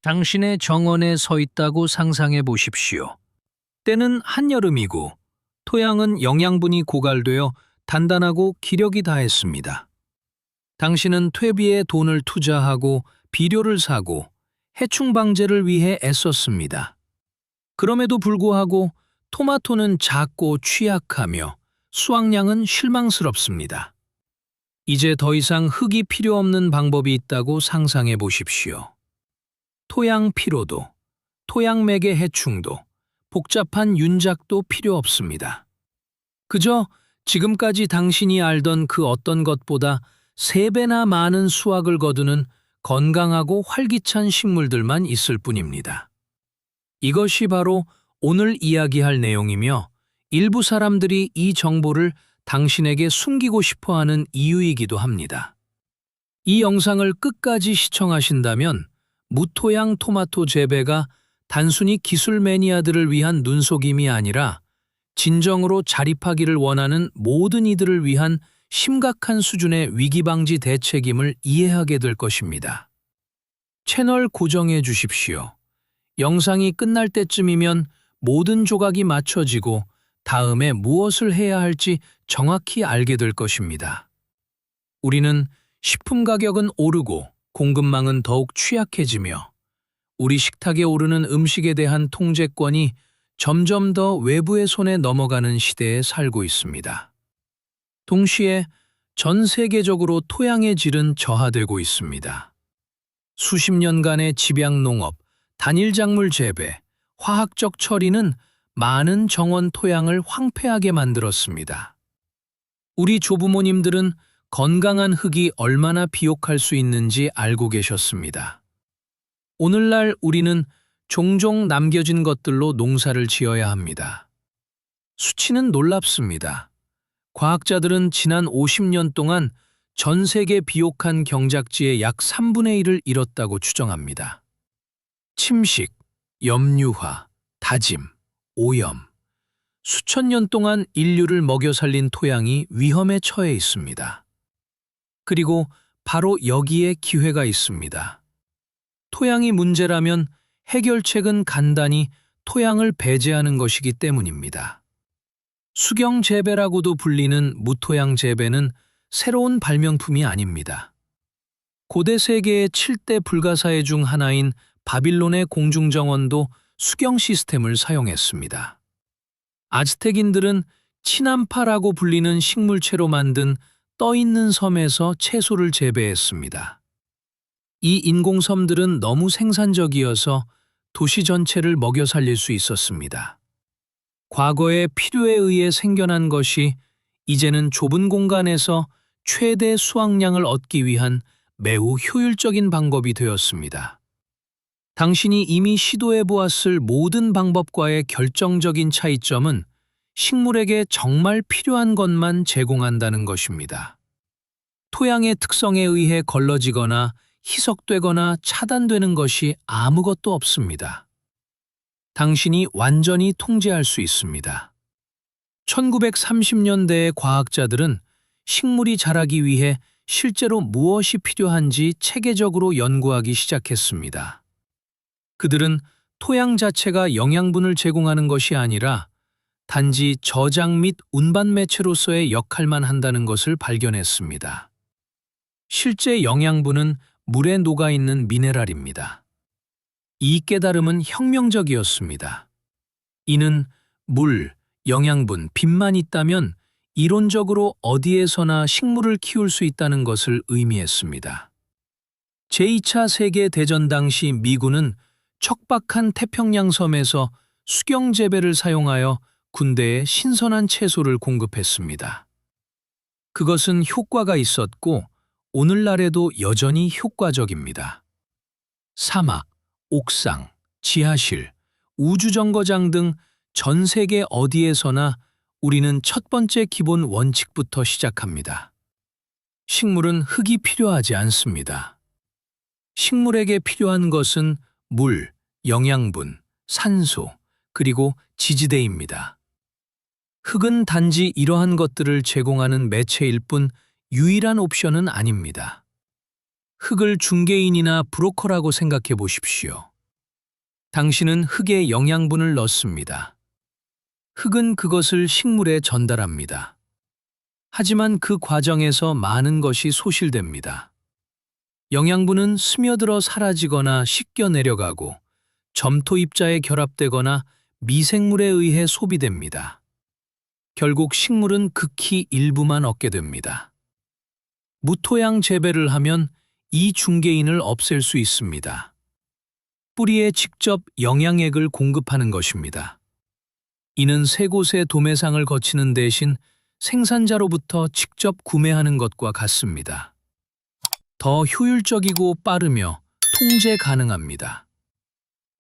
당신의 정원에 서 있다고 상상해 보십시오. 때는 한여름이고 토양은 영양분이 고갈되어 단단하고 기력이 다했습니다. 당신은 퇴비에 돈을 투자하고 비료를 사고 해충 방제를 위해 애썼습니다. 그럼에도 불구하고 토마토는 작고 취약하며 수확량은 실망스럽습니다. 이제 더 이상 흙이 필요 없는 방법이 있다고 상상해 보십시오. 토양 피로도, 토양맥의 해충도, 복잡한 윤작도 필요 없습니다. 그저 지금까지 당신이 알던 그 어떤 것보다 3배나 많은 수확을 거두는 건강하고 활기찬 식물들만 있을 뿐입니다. 이것이 바로 오늘 이야기할 내용이며 일부 사람들이 이 정보를 당신에게 숨기고 싶어하는 이유이기도 합니다. 이 영상을 끝까지 시청하신다면 무토양 토마토 재배가 단순히 기술 매니아들을 위한 눈속임이 아니라 진정으로 자립하기를 원하는 모든 이들을 위한 심각한 수준의 위기방지 대책임을 이해하게 될 것입니다. 채널 고정해 주십시오. 영상이 끝날 때쯤이면 모든 조각이 맞춰지고 다음에 무엇을 해야 할지 정확히 알게 될 것입니다. 우리는 식품 가격은 오르고 공급망은 더욱 취약해지며 우리 식탁에 오르는 음식에 대한 통제권이 점점 더 외부의 손에 넘어가는 시대에 살고 있습니다. 동시에 전 세계적으로 토양의 질은 저하되고 있습니다. 수십 년간의 집약농업, 단일작물 재배, 화학적 처리는 많은 정원 토양을 황폐하게 만들었습니다. 우리 조부모님들은 건강한 흙이 얼마나 비옥할 수 있는지 알고 계셨습니다. 오늘날 우리는 종종 남겨진 것들로 농사를 지어야 합니다. 수치는 놀랍습니다. 과학자들은 지난 50년 동안 전 세계 비옥한 경작지의 약 3분의 1을 잃었다고 추정합니다. 침식, 염류화, 다짐, 오염. 수천 년 동안 인류를 먹여 살린 토양이 위험에 처해 있습니다. 그리고 바로 여기에 기회가 있습니다. 토양이 문제라면 해결책은 간단히 토양을 배제하는 것이기 때문입니다. 수경 재배라고도 불리는 무토양 재배는 새로운 발명품이 아닙니다. 고대 세계의 7대 불가사의 중 하나인 바빌론의 공중정원도 수경 시스템을 사용했습니다. 아즈텍인들은 치남파라고 불리는 식물체로 만든 떠있는 섬에서 채소를 재배했습니다. 이 인공섬들은 너무 생산적이어서 도시 전체를 먹여 살릴 수 있었습니다. 과거의 필요에 의해 생겨난 것이 이제는 좁은 공간에서 최대 수확량을 얻기 위한 매우 효율적인 방법이 되었습니다. 당신이 이미 시도해 보았을 모든 방법과의 결정적인 차이점은 식물에게 정말 필요한 것만 제공한다는 것입니다. 토양의 특성에 의해 걸러지거나 희석되거나 차단되는 것이 아무것도 없습니다. 당신이 완전히 통제할 수 있습니다. 1930년대의 과학자들은 식물이 자라기 위해 실제로 무엇이 필요한지 체계적으로 연구하기 시작했습니다. 그들은 토양 자체가 영양분을 제공하는 것이 아니라 단지 저장 및 운반 매체로서의 역할만 한다는 것을 발견했습니다. 실제 영양분은 물에 녹아있는 미네랄입니다. 이 깨달음은 혁명적이었습니다. 이는 물, 영양분, 빛만 있다면 이론적으로 어디에서나 식물을 키울 수 있다는 것을 의미했습니다. 제2차 세계대전 당시 미군은 척박한 태평양 섬에서 수경 재배를 사용하여 군대에 신선한 채소를 공급했습니다. 그것은 효과가 있었고 오늘날에도 여전히 효과적입니다. 사막, 옥상, 지하실, 우주정거장 등 전 세계 어디에서나 우리는 첫 번째 기본 원칙부터 시작합니다. 식물은 흙이 필요하지 않습니다. 식물에게 필요한 것은 물, 영양분, 산소, 그리고 지지대입니다. 흙은 단지 이러한 것들을 제공하는 매체일 뿐 유일한 옵션은 아닙니다. 흙을 중개인이나 브로커라고 생각해 보십시오. 당신은 흙에 영양분을 넣습니다. 흙은 그것을 식물에 전달합니다. 하지만 그 과정에서 많은 것이 소실됩니다. 영양분은 스며들어 사라지거나 씻겨 내려가고 점토 입자에 결합되거나 미생물에 의해 소비됩니다. 결국 식물은 극히 일부만 얻게 됩니다. 무토양 재배를 하면 이 중개인을 없앨 수 있습니다. 뿌리에 직접 영양액을 공급하는 것입니다. 이는 세 곳의 도매상을 거치는 대신 생산자로부터 직접 구매하는 것과 같습니다. 더 효율적이고 빠르며 통제 가능합니다.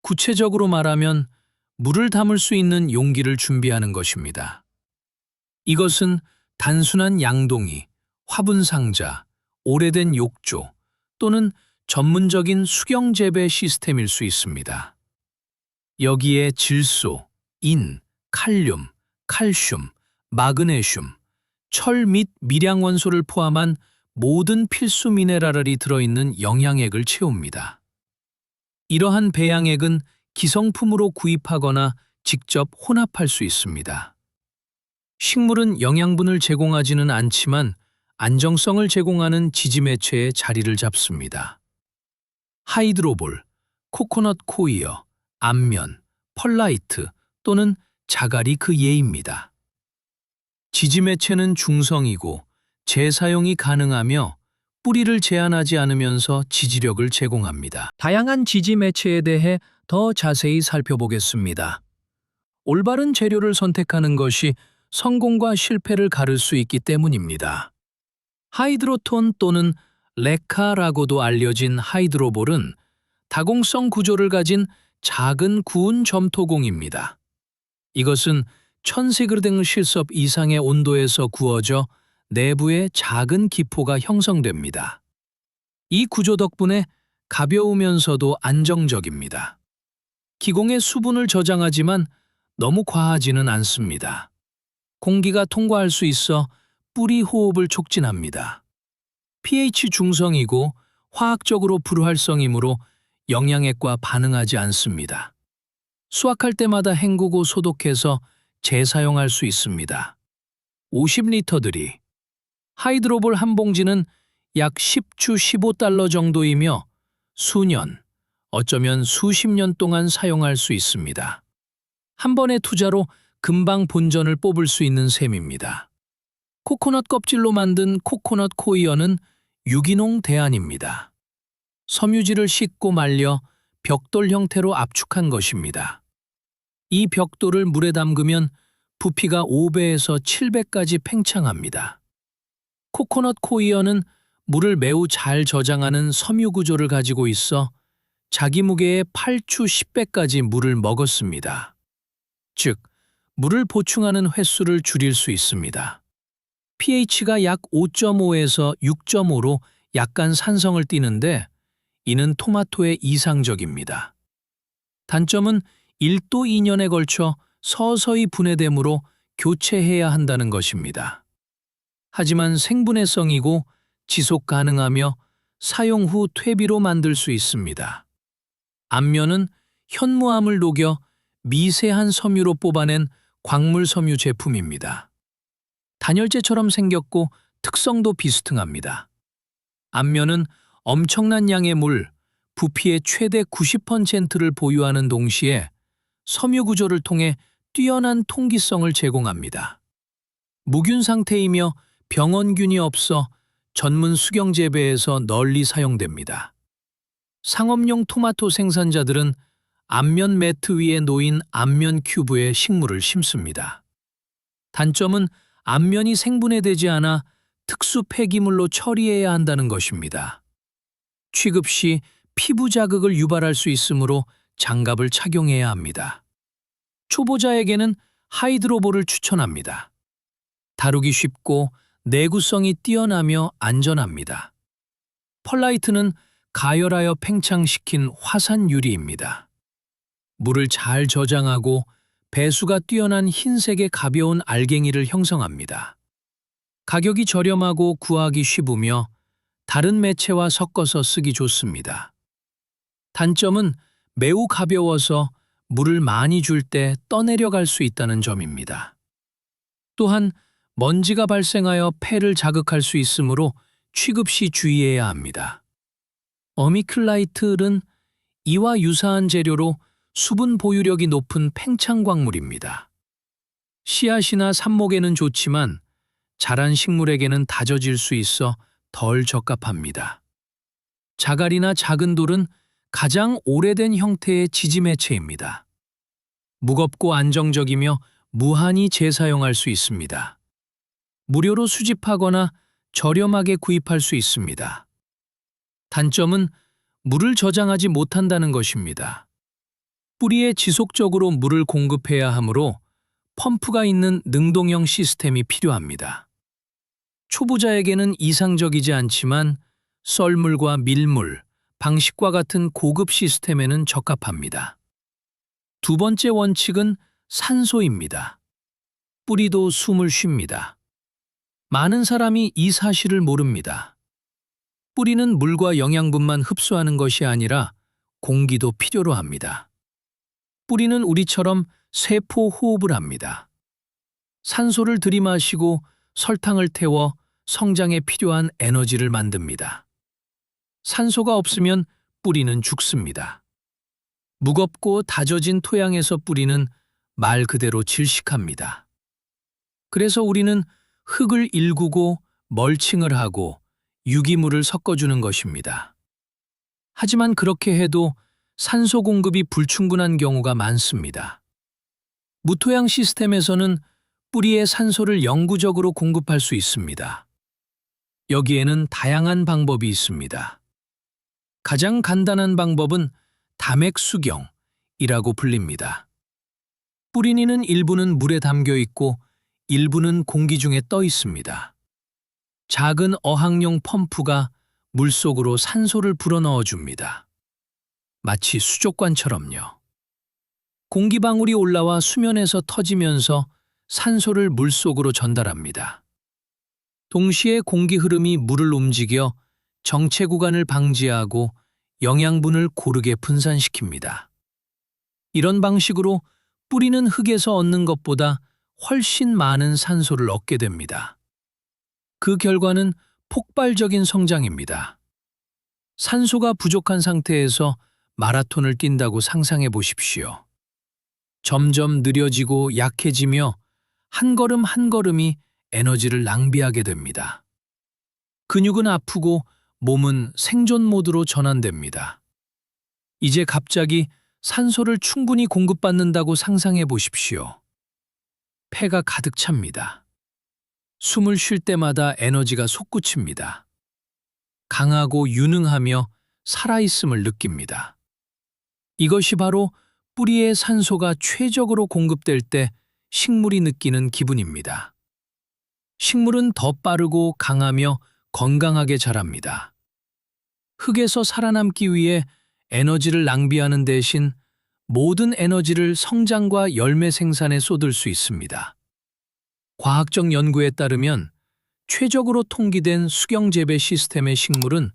구체적으로 말하면 물을 담을 수 있는 용기를 준비하는 것입니다. 이것은 단순한 양동이, 화분 상자, 오래된 욕조 또는 전문적인 수경 재배 시스템일 수 있습니다. 여기에 질소, 인, 칼륨, 칼슘, 마그네슘, 철 및 미량 원소를 포함한 모든 필수 미네랄이 들어있는 영양액을 채웁니다. 이러한 배양액은 기성품으로 구입하거나 직접 혼합할 수 있습니다. 식물은 영양분을 제공하지는 않지만 안정성을 제공하는 지지매체의 자리를 잡습니다. 하이드로볼, 코코넛 코이어, 안면, 펄라이트 또는 자갈이 그 예입니다. 지지매체는 중성이고 재사용이 가능하며 뿌리를 제한하지 않으면서 지지력을 제공합니다. 다양한 지지매체에 대해 더 자세히 살펴보겠습니다. 올바른 재료를 선택하는 것이 성공과 실패를 가를 수 있기 때문입니다. 하이드로톤 또는 레카라고도 알려진 하이드로볼은 다공성 구조를 가진 작은 구운 점토공입니다. 이것은 1000세그르등 실섭 이상의 온도에서 구워져 내부에 작은 기포가 형성됩니다. 이 구조 덕분에 가벼우면서도 안정적입니다. 기공의 수분을 저장하지만 너무 과하지는 않습니다. 공기가 통과할 수 있어 뿌리 호흡을 촉진합니다. pH 중성이고 화학적으로 불활성이므로 영양액과 반응하지 않습니다. 수확할 때마다 헹구고 소독해서 재사용할 수 있습니다. 50리터들이 하이드로볼 한 봉지는 약 10주 15달러 정도이며 수년, 어쩌면 수십 년 동안 사용할 수 있습니다. 한 번의 투자로 금방 본전을 뽑을 수 있는 셈입니다. 코코넛 껍질로 만든 코코넛 코이어는 유기농 대안입니다. 섬유질을 씻고 말려 벽돌 형태로 압축한 것입니다. 이 벽돌을 물에 담그면 부피가 5배에서 7배까지 팽창합니다. 코코넛 코이어는 물을 매우 잘 저장하는 섬유 구조를 가지고 있어 자기 무게의 8주 10배까지 물을 먹었습니다. 즉, 물을 보충하는 횟수를 줄일 수 있습니다. pH가 약 5.5에서 6.5로 약간 산성을 띠는데 이는 토마토에 이상적입니다. 단점은 1도 2년에 걸쳐 서서히 분해되므로 교체해야 한다는 것입니다. 하지만 생분해성이고 지속 가능하며 사용 후 퇴비로 만들 수 있습니다. 안면은 현무암을 녹여 미세한 섬유로 뽑아낸 광물 섬유 제품입니다. 단열재처럼 생겼고 특성도 비스등합니다. 안면은 엄청난 양의 물, 부피의 최대 90%를 보유하는 동시에 섬유 구조를 통해 뛰어난 통기성을 제공합니다. 무균 상태이며 병원균이 없어 전문 수경 재배에서 널리 사용됩니다. 상업용 토마토 생산자들은 안면 매트 위에 놓인 안면 큐브에 식물을 심습니다. 단점은 안면이 생분해되지 않아 특수 폐기물로 처리해야 한다는 것입니다. 취급 시 피부 자극을 유발할 수 있으므로 장갑을 착용해야 합니다. 초보자에게는 하이드로볼을 추천합니다. 다루기 쉽고 내구성이 뛰어나며 안전합니다. 펄라이트는 가열하여 팽창시킨 화산 유리입니다. 물을 잘 저장하고 배수가 뛰어난 흰색의 가벼운 알갱이를 형성합니다. 가격이 저렴하고 구하기 쉽으며 다른 매체와 섞어서 쓰기 좋습니다. 단점은 매우 가벼워서 물을 많이 줄 때 떠내려갈 수 있다는 점입니다. 또한 먼지가 발생하여 폐를 자극할 수 있으므로 취급 시 주의해야 합니다. 어미클라이트는 이와 유사한 재료로 수분 보유력이 높은 팽창광물입니다. 씨앗이나 삽목에는 좋지만 자란 식물에게는 다져질 수 있어 덜 적합합니다. 자갈이나 작은 돌은 가장 오래된 형태의 지지매체입니다. 무겁고 안정적이며 무한히 재사용할 수 있습니다. 무료로 수집하거나 저렴하게 구입할 수 있습니다. 단점은 물을 저장하지 못한다는 것입니다. 뿌리에 지속적으로 물을 공급해야 하므로 펌프가 있는 능동형 시스템이 필요합니다. 초보자에게는 이상적이지 않지만 썰물과 밀물, 방식과 같은 고급 시스템에는 적합합니다. 두 번째 원칙은 산소입니다. 뿌리도 숨을 쉽니다. 많은 사람이 이 사실을 모릅니다. 뿌리는 물과 영양분만 흡수하는 것이 아니라 공기도 필요로 합니다. 뿌리는 우리처럼 세포 호흡을 합니다. 산소를 들이마시고 설탕을 태워 성장에 필요한 에너지를 만듭니다. 산소가 없으면 뿌리는 죽습니다. 무겁고 다져진 토양에서 뿌리는 말 그대로 질식합니다. 그래서 우리는 흙을 일구고 멀칭을 하고 유기물을 섞어주는 것입니다. 하지만 그렇게 해도 산소 공급이 불충분한 경우가 많습니다. 무토양 시스템에서는 뿌리에 산소를 영구적으로 공급할 수 있습니다. 여기에는 다양한 방법이 있습니다. 가장 간단한 방법은 담액 수경이라고 불립니다. 뿌리니는 일부는 물에 담겨 있고 일부는 공기 중에 떠 있습니다. 작은 어항용 펌프가 물속으로 산소를 불어넣어 줍니다. 마치 수족관처럼요. 공기방울이 올라와 수면에서 터지면서 산소를 물속으로 전달합니다. 동시에 공기 흐름이 물을 움직여 정체 구간을 방지하고 영양분을 고르게 분산시킵니다. 이런 방식으로 뿌리는 흙에서 얻는 것보다 훨씬 많은 산소를 얻게 됩니다. 그 결과는 폭발적인 성장입니다. 산소가 부족한 상태에서 마라톤을 뛴다고 상상해 보십시오. 점점 느려지고 약해지며 한 걸음 한 걸음이 에너지를 낭비하게 됩니다. 근육은 아프고 몸은 생존 모드로 전환됩니다. 이제 갑자기 산소를 충분히 공급받는다고 상상해 보십시오. 폐가 가득 찹니다. 숨을 쉴 때마다 에너지가 솟구칩니다. 강하고 유능하며 살아있음을 느낍니다. 이것이 바로 뿌리에 산소가 최적으로 공급될 때 식물이 느끼는 기분입니다. 식물은 더 빠르고 강하며 건강하게 자랍니다. 흙에서 살아남기 위해 에너지를 낭비하는 대신 모든 에너지를 성장과 열매 생산에 쏟을 수 있습니다. 과학적 연구에 따르면 최적으로 통기된 수경 재배 시스템의 식물은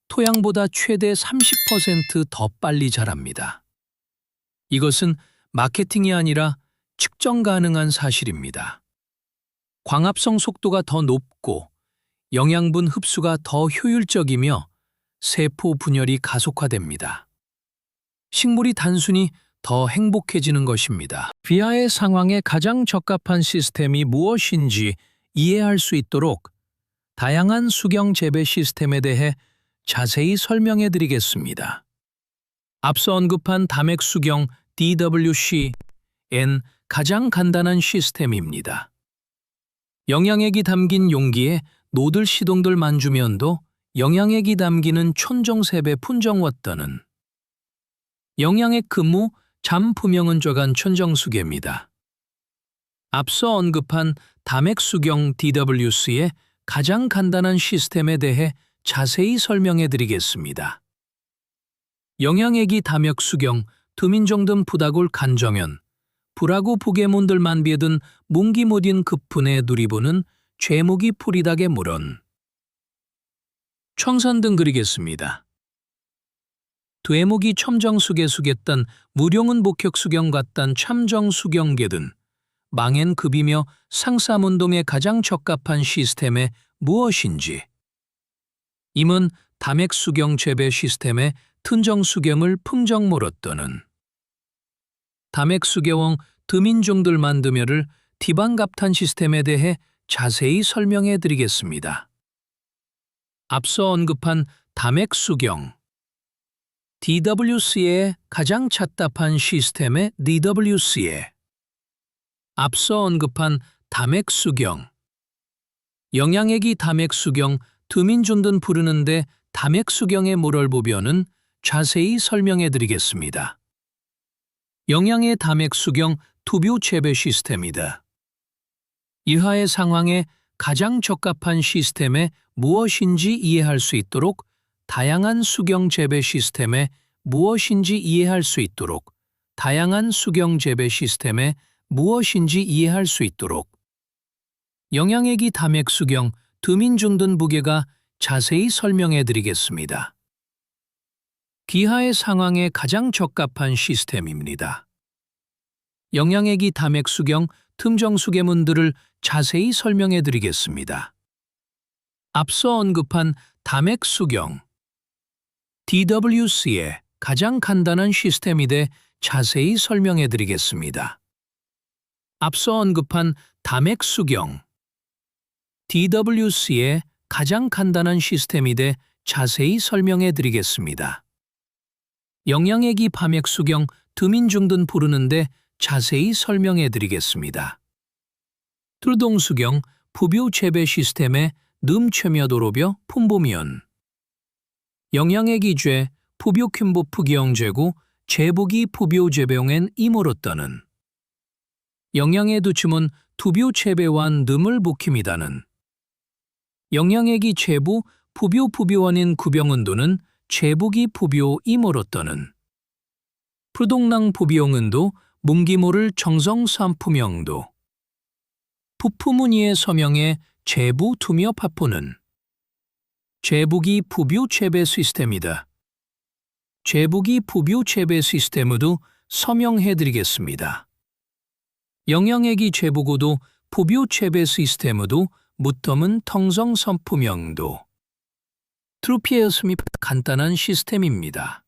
토양보다 최대 30% 더 빨리 자랍니다. 이것은 마케팅이 아니라 측정 가능한 사실입니다. 광합성 속도가 더 높고 영양분 흡수가 더 효율적이며 세포 분열이 가속화됩니다. 식물이 단순히 더 행복해지는 것입니다. 비하의 상황에 가장 적합한 시스템이 무엇인지 이해할 수 있도록 다양한 수경 재배 시스템에 대해 자세히 설명해 드리겠습니다. 앞서 언급한 담액 수경 DWC는 가장 간단한 시스템입니다. 영양액이 담긴 용기에 노들 시동들만 주면도 영양액이 담기는 촌정세배 품종워터는 영양액 근무 잠푸명은좌간 촌정수계입니다. 앞서 언급한 담액 수경 DWC의 가장 간단한 시스템에 대해 자세히 설명해 드리겠습니다. 영양액이 담액 수경 드민정든 부다골 간정연 불하고 부계문들만 비든 뭉기 못인 급분에 누리보는 죄목이 풀이닥의 물론 청산 등 그리겠습니다. 되목이 첨정수계 수겠단 무룡은 복혁수경 같단 참정수경계든 망엔 급이며 상사문동에 가장 적합한 시스템에 무엇인지. 임은 담액수경 재배 시스템에 튼정수경을 품정물었더는 담액수경왕 드민종들 만드며를 디방갑탄 시스템에 대해 자세히 설명해 드리겠습니다. 앞서 언급한 담액수경 DWC의 가장 찻답한 시스템의 DWC에 앞서 언급한 담액수경 영양액이 담액수경 드민존든 부르는데 담액수경의 모럴보변은 자세히 설명해 드리겠습니다. 영양의 담액수경 투bio 재배 시스템이다. 이하의 상황에 가장 적합한 시스템에 무엇인지 이해할 수 있도록 다양한 수경 재배 시스템에 무엇인지 이해할 수 있도록 다양한 수경 재배 시스템에 무엇인지 이해할 수 있도록 영양액이 담액수경 드민존든 부계가 자세히 설명해 드리겠습니다. 기하의 상황에 가장 적합한 시스템입니다. 영양액이 담액수경 틈정수계문들을 자세히 설명해 드리겠습니다. 앞서 언급한 담액수경 DWC의 가장 간단한 시스템이되 자세히 설명해 드리겠습니다. 앞서 언급한 담액수경 DWC의 가장 간단한 시스템이되 자세히 설명해 드리겠습니다. 영양액이 밤액수경 드민중든 부르는데 자세히 설명해 드리겠습니다. 툴동수경 부bio 재배 시스템의 늠체며도로벼 품보면 영양액이 죄 부bio 퀸보 푸기영제고 제복이 부bio 재배용엔 이모로떠는 영양의 두춤은 두bio 재배완 늠을 복힘이다는 영양액이 제부 부bio 부비원인 구병은도는 제복이 부bio 이모로떠는 프동낭 부비용은도 문기모를 정성삼품영도 부푸무니의 서명에 제부 투며 파포는 제복이 부bio 재배 시스템이다. 제복이 부bio 재배 시스템으로 서명해드리겠습니다. 영양액이 제보고도 부bio 재배 시스템으로 무텀은 텅성선품영도 트루피에스미 간단한 시스템입니다.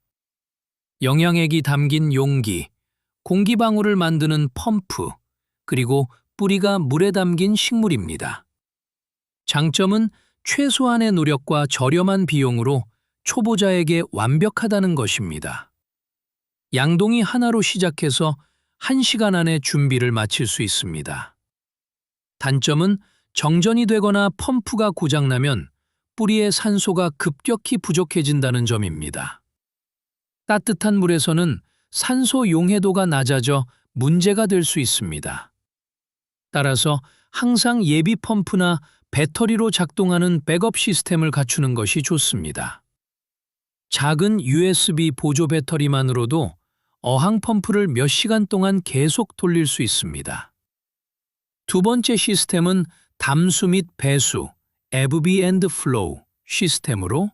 영양액이 담긴 용기, 공기방울을 만드는 펌프, 그리고 뿌리가 물에 담긴 식물입니다. 장점은 최소한의 노력과 저렴한 비용으로 초보자에게 완벽하다는 것입니다. 양동이 하나로 시작해서 1시간 안에 준비를 마칠 수 있습니다. 단점은 정전이 되거나 펌프가 고장나면 뿌리의 산소가 급격히 부족해진다는 점입니다. 따뜻한 물에서는 산소 용해도가 낮아져 문제가 될 수 있습니다. 따라서 항상 예비 펌프나 배터리로 작동하는 백업 시스템을 갖추는 것이 좋습니다. 작은 USB 보조 배터리만으로도 어항 펌프를 몇 시간 동안 계속 돌릴 수 있습니다. 두 번째 시스템은 담수 및 배수, 에브비 앤드 플로우 시스템으로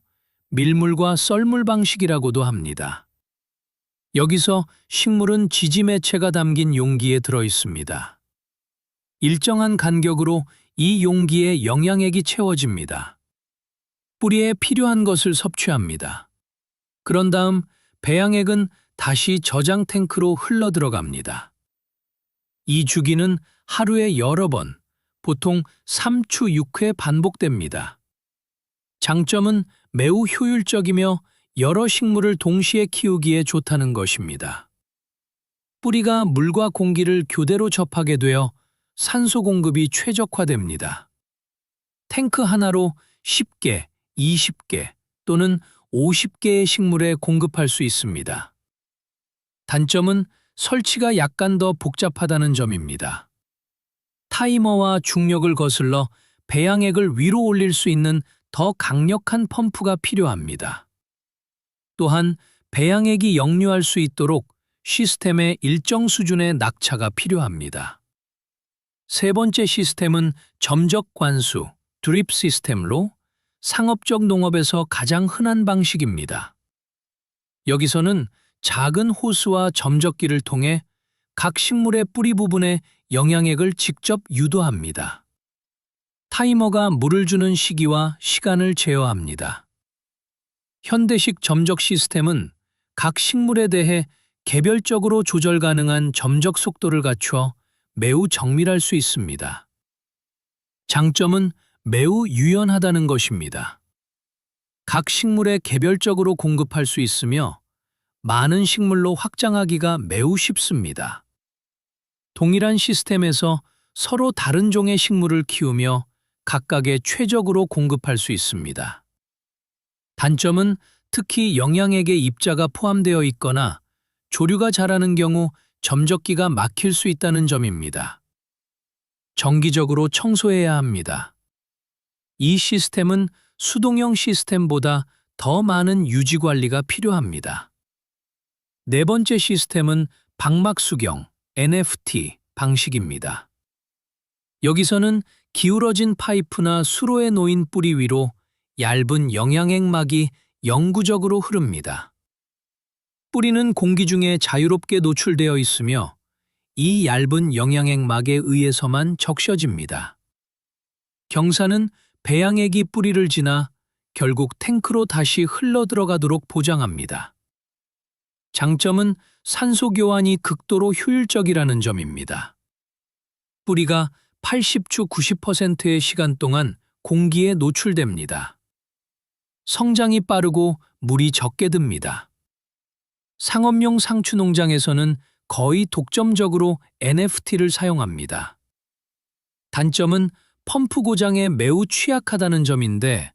밀물과 썰물 방식이라고도 합니다. 여기서 식물은 지지 매체가 담긴 용기에 들어 있습니다. 일정한 간격으로 이 용기에 영양액이 채워집니다. 뿌리에 필요한 것을 섭취합니다. 그런 다음 배양액은 다시 저장 탱크로 흘러 들어갑니다. 이 주기는 하루에 여러 번, 보통 3주 6회 반복됩니다. 장점은 매우 효율적이며 여러 식물을 동시에 키우기에 좋다는 것입니다. 뿌리가 물과 공기를 교대로 접하게 되어 산소 공급이 최적화됩니다. 탱크 하나로 10개, 20개 또는 50개의 식물에 공급할 수 있습니다. 단점은 설치가 약간 더 복잡하다는 점입니다. 타이머와 중력을 거슬러 배양액을 위로 올릴 수 있는 더 강력한 펌프가 필요합니다. 또한 배양액이 역류할 수 있도록 시스템에 일정 수준의 낙차가 필요합니다. 세 번째 시스템은 점적 관수, 드립 시스템로 상업적 농업에서 가장 흔한 방식입니다. 여기서는 작은 호스와 점적기를 통해 각 식물의 뿌리 부분에 영양액을 직접 유도합니다. 타이머가 물을 주는 시기와 시간을 제어합니다. 현대식 점적 시스템은 각 식물에 대해 개별적으로 조절 가능한 점적 속도를 갖추어 매우 정밀할 수 있습니다. 장점은 매우 유연하다는 것입니다. 각 식물에 개별적으로 공급할 수 있으며 많은 식물로 확장하기가 매우 쉽습니다. 동일한 시스템에서 서로 다른 종의 식물을 키우며 각각의 최적으로 공급할 수 있습니다. 단점은 특히 영양액의 입자가 포함되어 있거나 조류가 자라는 경우 점적기가 막힐 수 있다는 점입니다. 정기적으로 청소해야 합니다. 이 시스템은 수동형 시스템보다 더 많은 유지 관리가 필요합니다. 네 번째 시스템은 방막수경 NFT 방식입니다. 여기서는 기울어진 파이프나 수로에 놓인 뿌리 위로 얇은 영양액막이 영구적으로 흐릅니다. 뿌리는 공기 중에 자유롭게 노출되어 있으며 이 얇은 영양액막에 의해서만 적셔집니다. 경사는 배양액이 뿌리를 지나 결국 탱크로 다시 흘러들어가도록 보장합니다. 장점은 산소 교환이 극도로 효율적이라는 점입니다. 뿌리가 80주 90%의 시간 동안 공기에 노출됩니다. 성장이 빠르고 물이 적게 듭니다. 상업용 상추 농장에서는 거의 독점적으로 NFT를 사용합니다. 단점은 펌프 고장에 매우 취약하다는 점인데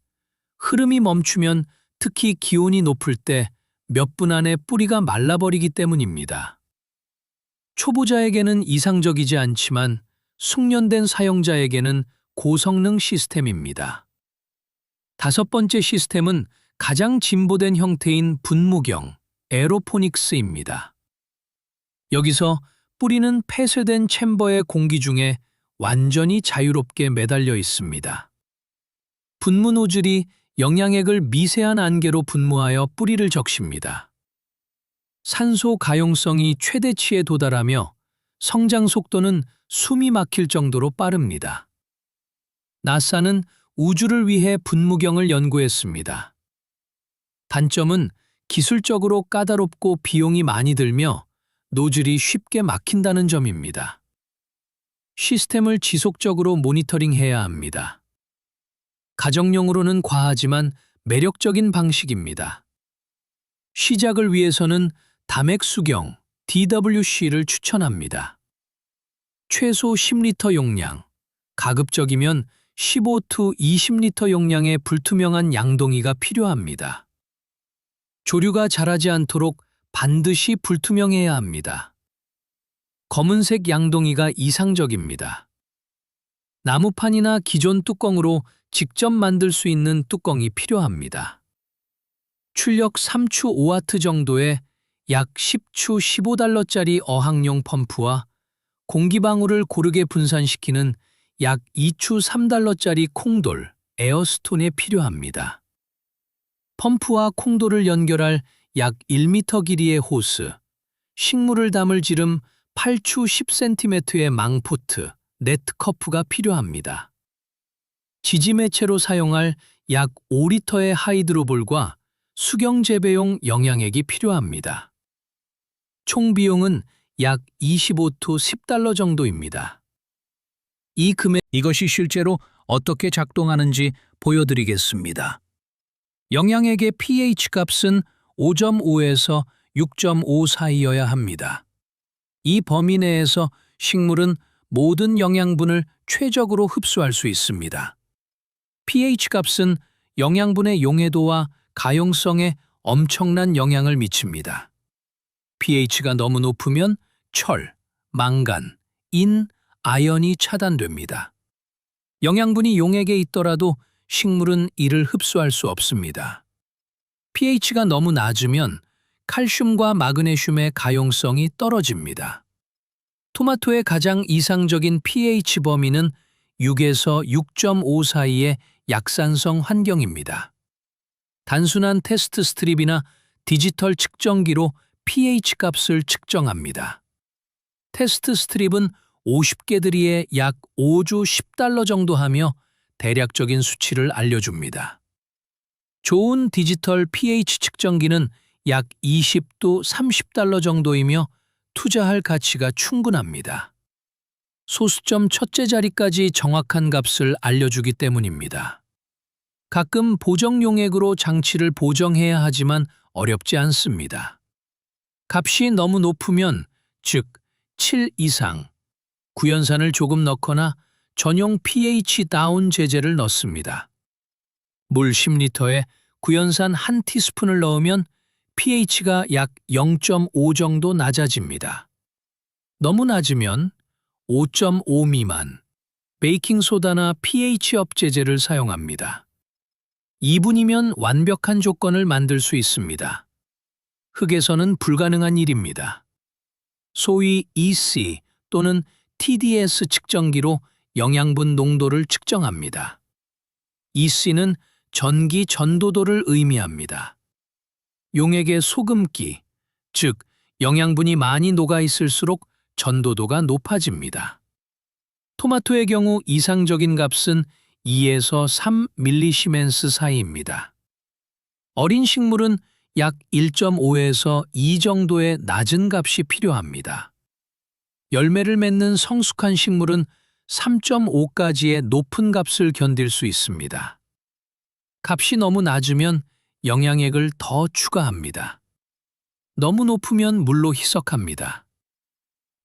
흐름이 멈추면 특히 기온이 높을 때 몇 분 안에 뿌리가 말라버리기 때문입니다. 초보자에게는 이상적이지 않지만 숙련된 사용자에게는 고성능 시스템입니다. 다섯 번째 시스템은 가장 진보된 형태인 분무경, 에로포닉스입니다. 여기서 뿌리는 폐쇄된 챔버의 공기 중에 완전히 자유롭게 매달려 있습니다. 분무 노즐이 영양액을 미세한 안개로 분무하여 뿌리를 적십니다. 산소 가용성이 최대치에 도달하며 성장 속도는 숨이 막힐 정도로 빠릅니다. 나사는 우주를 위해 분무경을 연구했습니다. 단점은 기술적으로 까다롭고 비용이 많이 들며 노즐이 쉽게 막힌다는 점입니다. 시스템을 지속적으로 모니터링해야 합니다. 가정용으로는 과하지만 매력적인 방식입니다. 시작을 위해서는 다맥수경, DWC를 추천합니다. 최소 10리터 용량, 가급적이면 15-20리터 용량의 불투명한 양동이가 필요합니다. 조류가 자라지 않도록 반드시 불투명해야 합니다. 검은색 양동이가 이상적입니다. 나무판이나 기존 뚜껑으로 직접 만들 수 있는 뚜껑이 필요합니다. 출력 3추 5와트 정도의 약 10추 15달러짜리 어항용 펌프와 공기방울을 고르게 분산시키는 약 2추 3달러짜리 콩돌, 에어스톤에 필요합니다. 펌프와 콩돌을 연결할 약 1m 길이의 호스, 식물을 담을 지름 8추 10cm의 망포트, 네트커프가 필요합니다. 지지매체로 사용할 약 5리터의 하이드로볼과 수경재배용 영양액이 필요합니다. 총 비용은 약 25-10달러 정도입니다. 이 금액 이것이 실제로 어떻게 작동하는지 보여드리겠습니다. 영양액의 pH 값은 5.5에서 6.5 사이여야 합니다. 이 범위 내에서 식물은 모든 영양분을 최적으로 흡수할 수 있습니다. pH 값은 영양분의 용해도와 가용성에 엄청난 영향을 미칩니다. pH가 너무 높으면 철, 망간, 인, 아연이 차단됩니다. 영양분이 용액에 있더라도 식물은 이를 흡수할 수 없습니다. pH가 너무 낮으면 칼슘과 마그네슘의 가용성이 떨어집니다. 토마토의 가장 이상적인 pH 범위는 6에서 6.5 사이의 약산성 환경입니다. 단순한 테스트 스트립이나 디지털 측정기로 pH 값을 측정합니다. 테스트 스트립은 50개들이에 약 5주 10달러 정도 하며 대략적인 수치를 알려줍니다. 좋은 디지털 pH 측정기는 약 20도 30달러 정도이며 투자할 가치가 충분합니다. 소수점 첫째 자리까지 정확한 값을 알려주기 때문입니다. 가끔 보정 용액으로 장치를 보정해야 하지만 어렵지 않습니다. 값이 너무 높으면, 즉 7 이상, 구연산을 조금 넣거나 전용 pH 다운 제제를 넣습니다. 물 10리터에 구연산 1티스푼을 넣으면 pH가 약 0.5 정도 낮아집니다. 너무 낮으면 5.5 미만, 베이킹소다나 pH업 제제를 사용합니다. 2분이면 완벽한 조건을 만들 수 있습니다. 흙에서는 불가능한 일입니다. 소위 EC 또는 TDS 측정기로 영양분 농도를 측정합니다. EC는 전기 전도도를 의미합니다. 용액의 소금기, 즉 영양분이 많이 녹아있을수록 전도도가 높아집니다. 토마토의 경우 이상적인 값은 2에서 3mS 사이입니다. 어린 식물은 약 1.5에서 2 정도의 낮은 값이 필요합니다. 열매를 맺는 성숙한 식물은 3.5까지의 높은 값을 견딜 수 있습니다. 값이 너무 낮으면 영양액을 더 추가합니다. 너무 높으면 물로 희석합니다.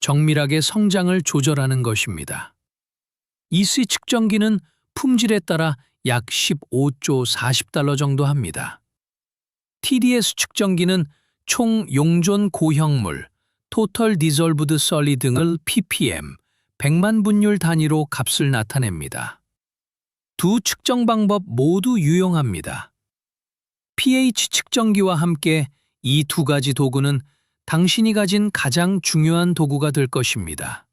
정밀하게 성장을 조절하는 것입니다. EC 측정기는 품질에 따라 약 15조 40달러 정도 합니다. TDS 측정기는 총 용존 고형물, 토털 디졸브드 설리 등을 ppm, 100만 분율 단위로 값을 나타냅니다. 두 측정 방법 모두 유용합니다. pH 측정기와 함께 이 두 가지 도구는 당신이 가진 가장 중요한 도구가 될 것입니다.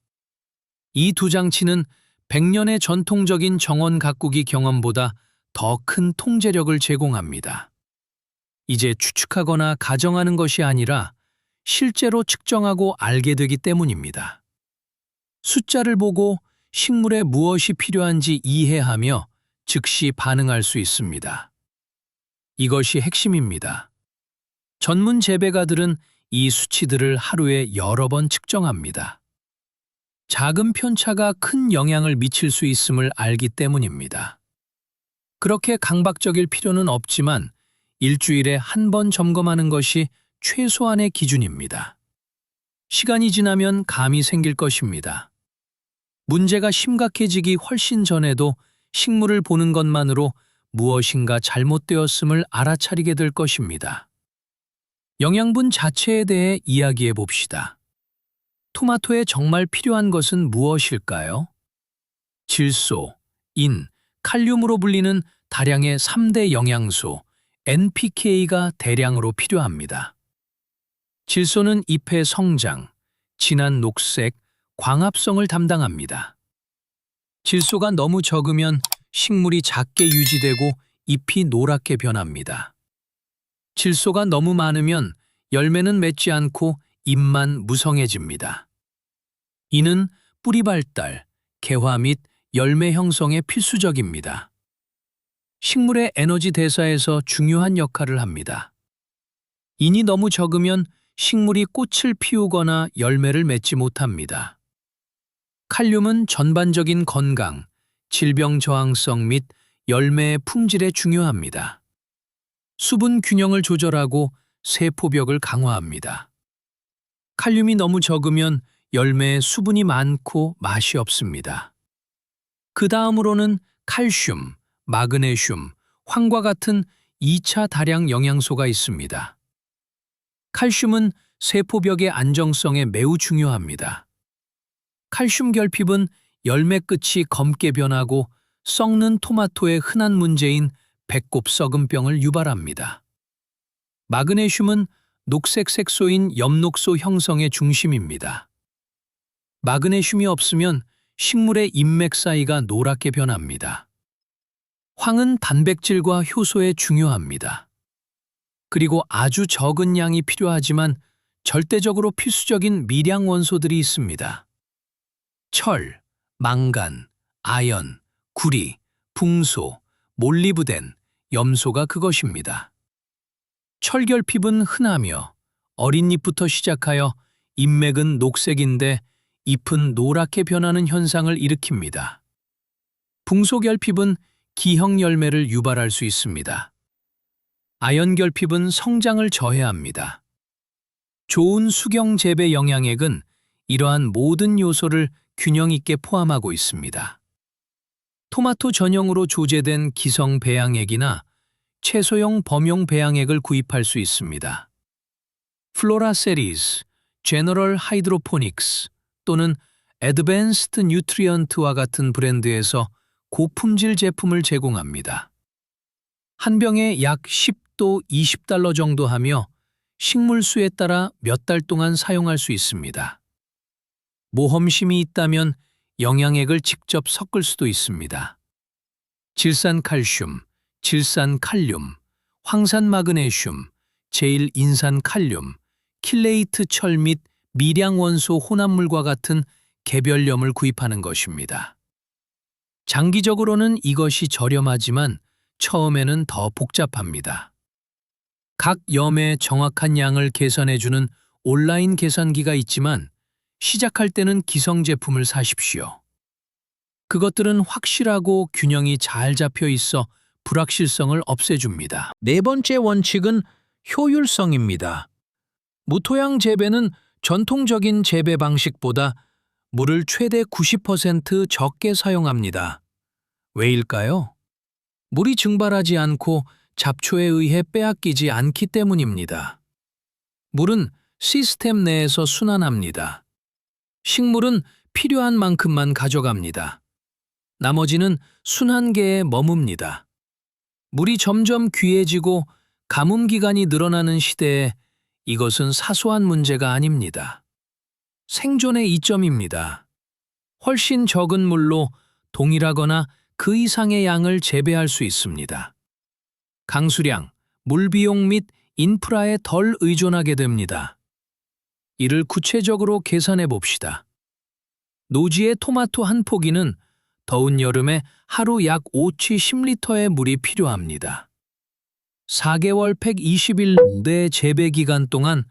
이 두 장치는 100년의 전통적인 정원 가꾸기 경험보다 더 큰 통제력을 제공합니다. 이제 추측하거나 가정하는 것이 아니라 실제로 측정하고 알게 되기 때문입니다. 숫자를 보고 식물에 무엇이 필요한지 이해하며 즉시 반응할 수 있습니다. 이것이 핵심입니다. 전문 재배가들은 이 수치들을 하루에 여러 번 측정합니다. 작은 편차가 큰 영향을 미칠 수 있음을 알기 때문입니다. 그렇게 강박적일 필요는 없지만 일주일에 한 번 점검하는 것이 최소한의 기준입니다. 시간이 지나면 감이 생길 것입니다. 문제가 심각해지기 훨씬 전에도 식물을 보는 것만으로 무엇인가 잘못되었음을 알아차리게 될 것입니다. 영양분 자체에 대해 이야기해 봅시다. 토마토에 정말 필요한 것은 무엇일까요? 질소, 인, 칼륨으로 불리는 다량의 3대 영양소, NPK가 대량으로 필요합니다. 질소는 잎의 성장, 진한 녹색, 광합성을 담당합니다. 질소가 너무 적으면 식물이 작게 유지되고 잎이 노랗게 변합니다. 질소가 너무 많으면 열매는 맺지 않고 잎만 무성해집니다. 이는 뿌리 발달, 개화 및 열매 형성에 필수적입니다. 식물의 에너지 대사에서 중요한 역할을 합니다. 인이 너무 적으면 식물이 꽃을 피우거나 열매를 맺지 못합니다. 칼륨은 전반적인 건강, 질병 저항성 및 열매의 품질에 중요합니다. 수분 균형을 조절하고 세포벽을 강화합니다. 칼륨이 너무 적으면 열매에 수분이 많고 맛이 없습니다. 그 다음으로는 칼슘, 마그네슘, 황과 같은 2차 다량 영양소가 있습니다. 칼슘은 세포벽의 안정성에 매우 중요합니다. 칼슘 결핍은 열매 끝이 검게 변하고 썩는 토마토의 흔한 문제인 배꼽 썩은병을 유발합니다. 마그네슘은 녹색 색소인 엽록소 형성의 중심입니다. 마그네슘이 없으면 식물의 잎맥 사이가 노랗게 변합니다. 황은 단백질과 효소에 중요합니다. 그리고 아주 적은 양이 필요하지만 절대적으로 필수적인 미량 원소들이 있습니다. 철, 망간, 아연, 구리, 붕소, 몰리브덴, 염소가 그것입니다. 철결핍은 흔하며 어린 잎부터 시작하여 잎맥은 녹색인데 잎은 노랗게 변하는 현상을 일으킵니다. 붕소결핍은 기형 열매를 유발할 수 있습니다. 아연결핍은 성장을 저해합니다. 좋은 수경 재배 영양액은 이러한 모든 요소를 균형 있게 포함하고 있습니다. 토마토 전용으로 조제된 기성 배양액이나 채소용 범용 배양액을 구입할 수 있습니다. 플로라 세리즈, 제너럴 하이드로포닉스 또는 애드밴스드 뉴트리언트와 같은 브랜드에서 고품질 제품을 제공합니다. 한 병에 약 10도 20달러 정도 하며 식물 수에 따라 몇 달 동안 사용할 수 있습니다. 모험심이 있다면 영양액을 직접 섞을 수도 있습니다. 질산칼슘, 질산칼륨, 황산마그네슘, 제일인산칼륨, 킬레이트 철 및 미량원소 혼합물과 같은 개별염을 구입하는 것입니다. 장기적으로는 이것이 저렴하지만 처음에는 더 복잡합니다. 각 염의 정확한 양을 계산해주는 온라인 계산기가 있지만 시작할 때는 기성 제품을 사십시오. 그것들은 확실하고 균형이 잘 잡혀 있어 불확실성을 없애줍니다. 네 번째 원칙은 효율성입니다. 무토양 재배는 전통적인 재배 방식보다 물을 최대 90% 적게 사용합니다. 왜일까요? 물이 증발하지 않고 잡초에 의해 빼앗기지 않기 때문입니다. 물은 시스템 내에서 순환합니다. 식물은 필요한 만큼만 가져갑니다. 나머지는 순환계에 머뭅니다. 물이 점점 귀해지고 가뭄 기간이 늘어나는 시대에 이것은 사소한 문제가 아닙니다. 생존의 이점입니다. 훨씬 적은 물로 동일하거나 그 이상의 양을 재배할 수 있습니다. 강수량, 물비용 및 인프라에 덜 의존하게 됩니다. 이를 구체적으로 계산해 봅시다. 노지의 토마토 한 포기는 더운 여름에 하루 약 5치 10리터의 물이 필요합니다. 4개월 120일 내 재배 기간 동안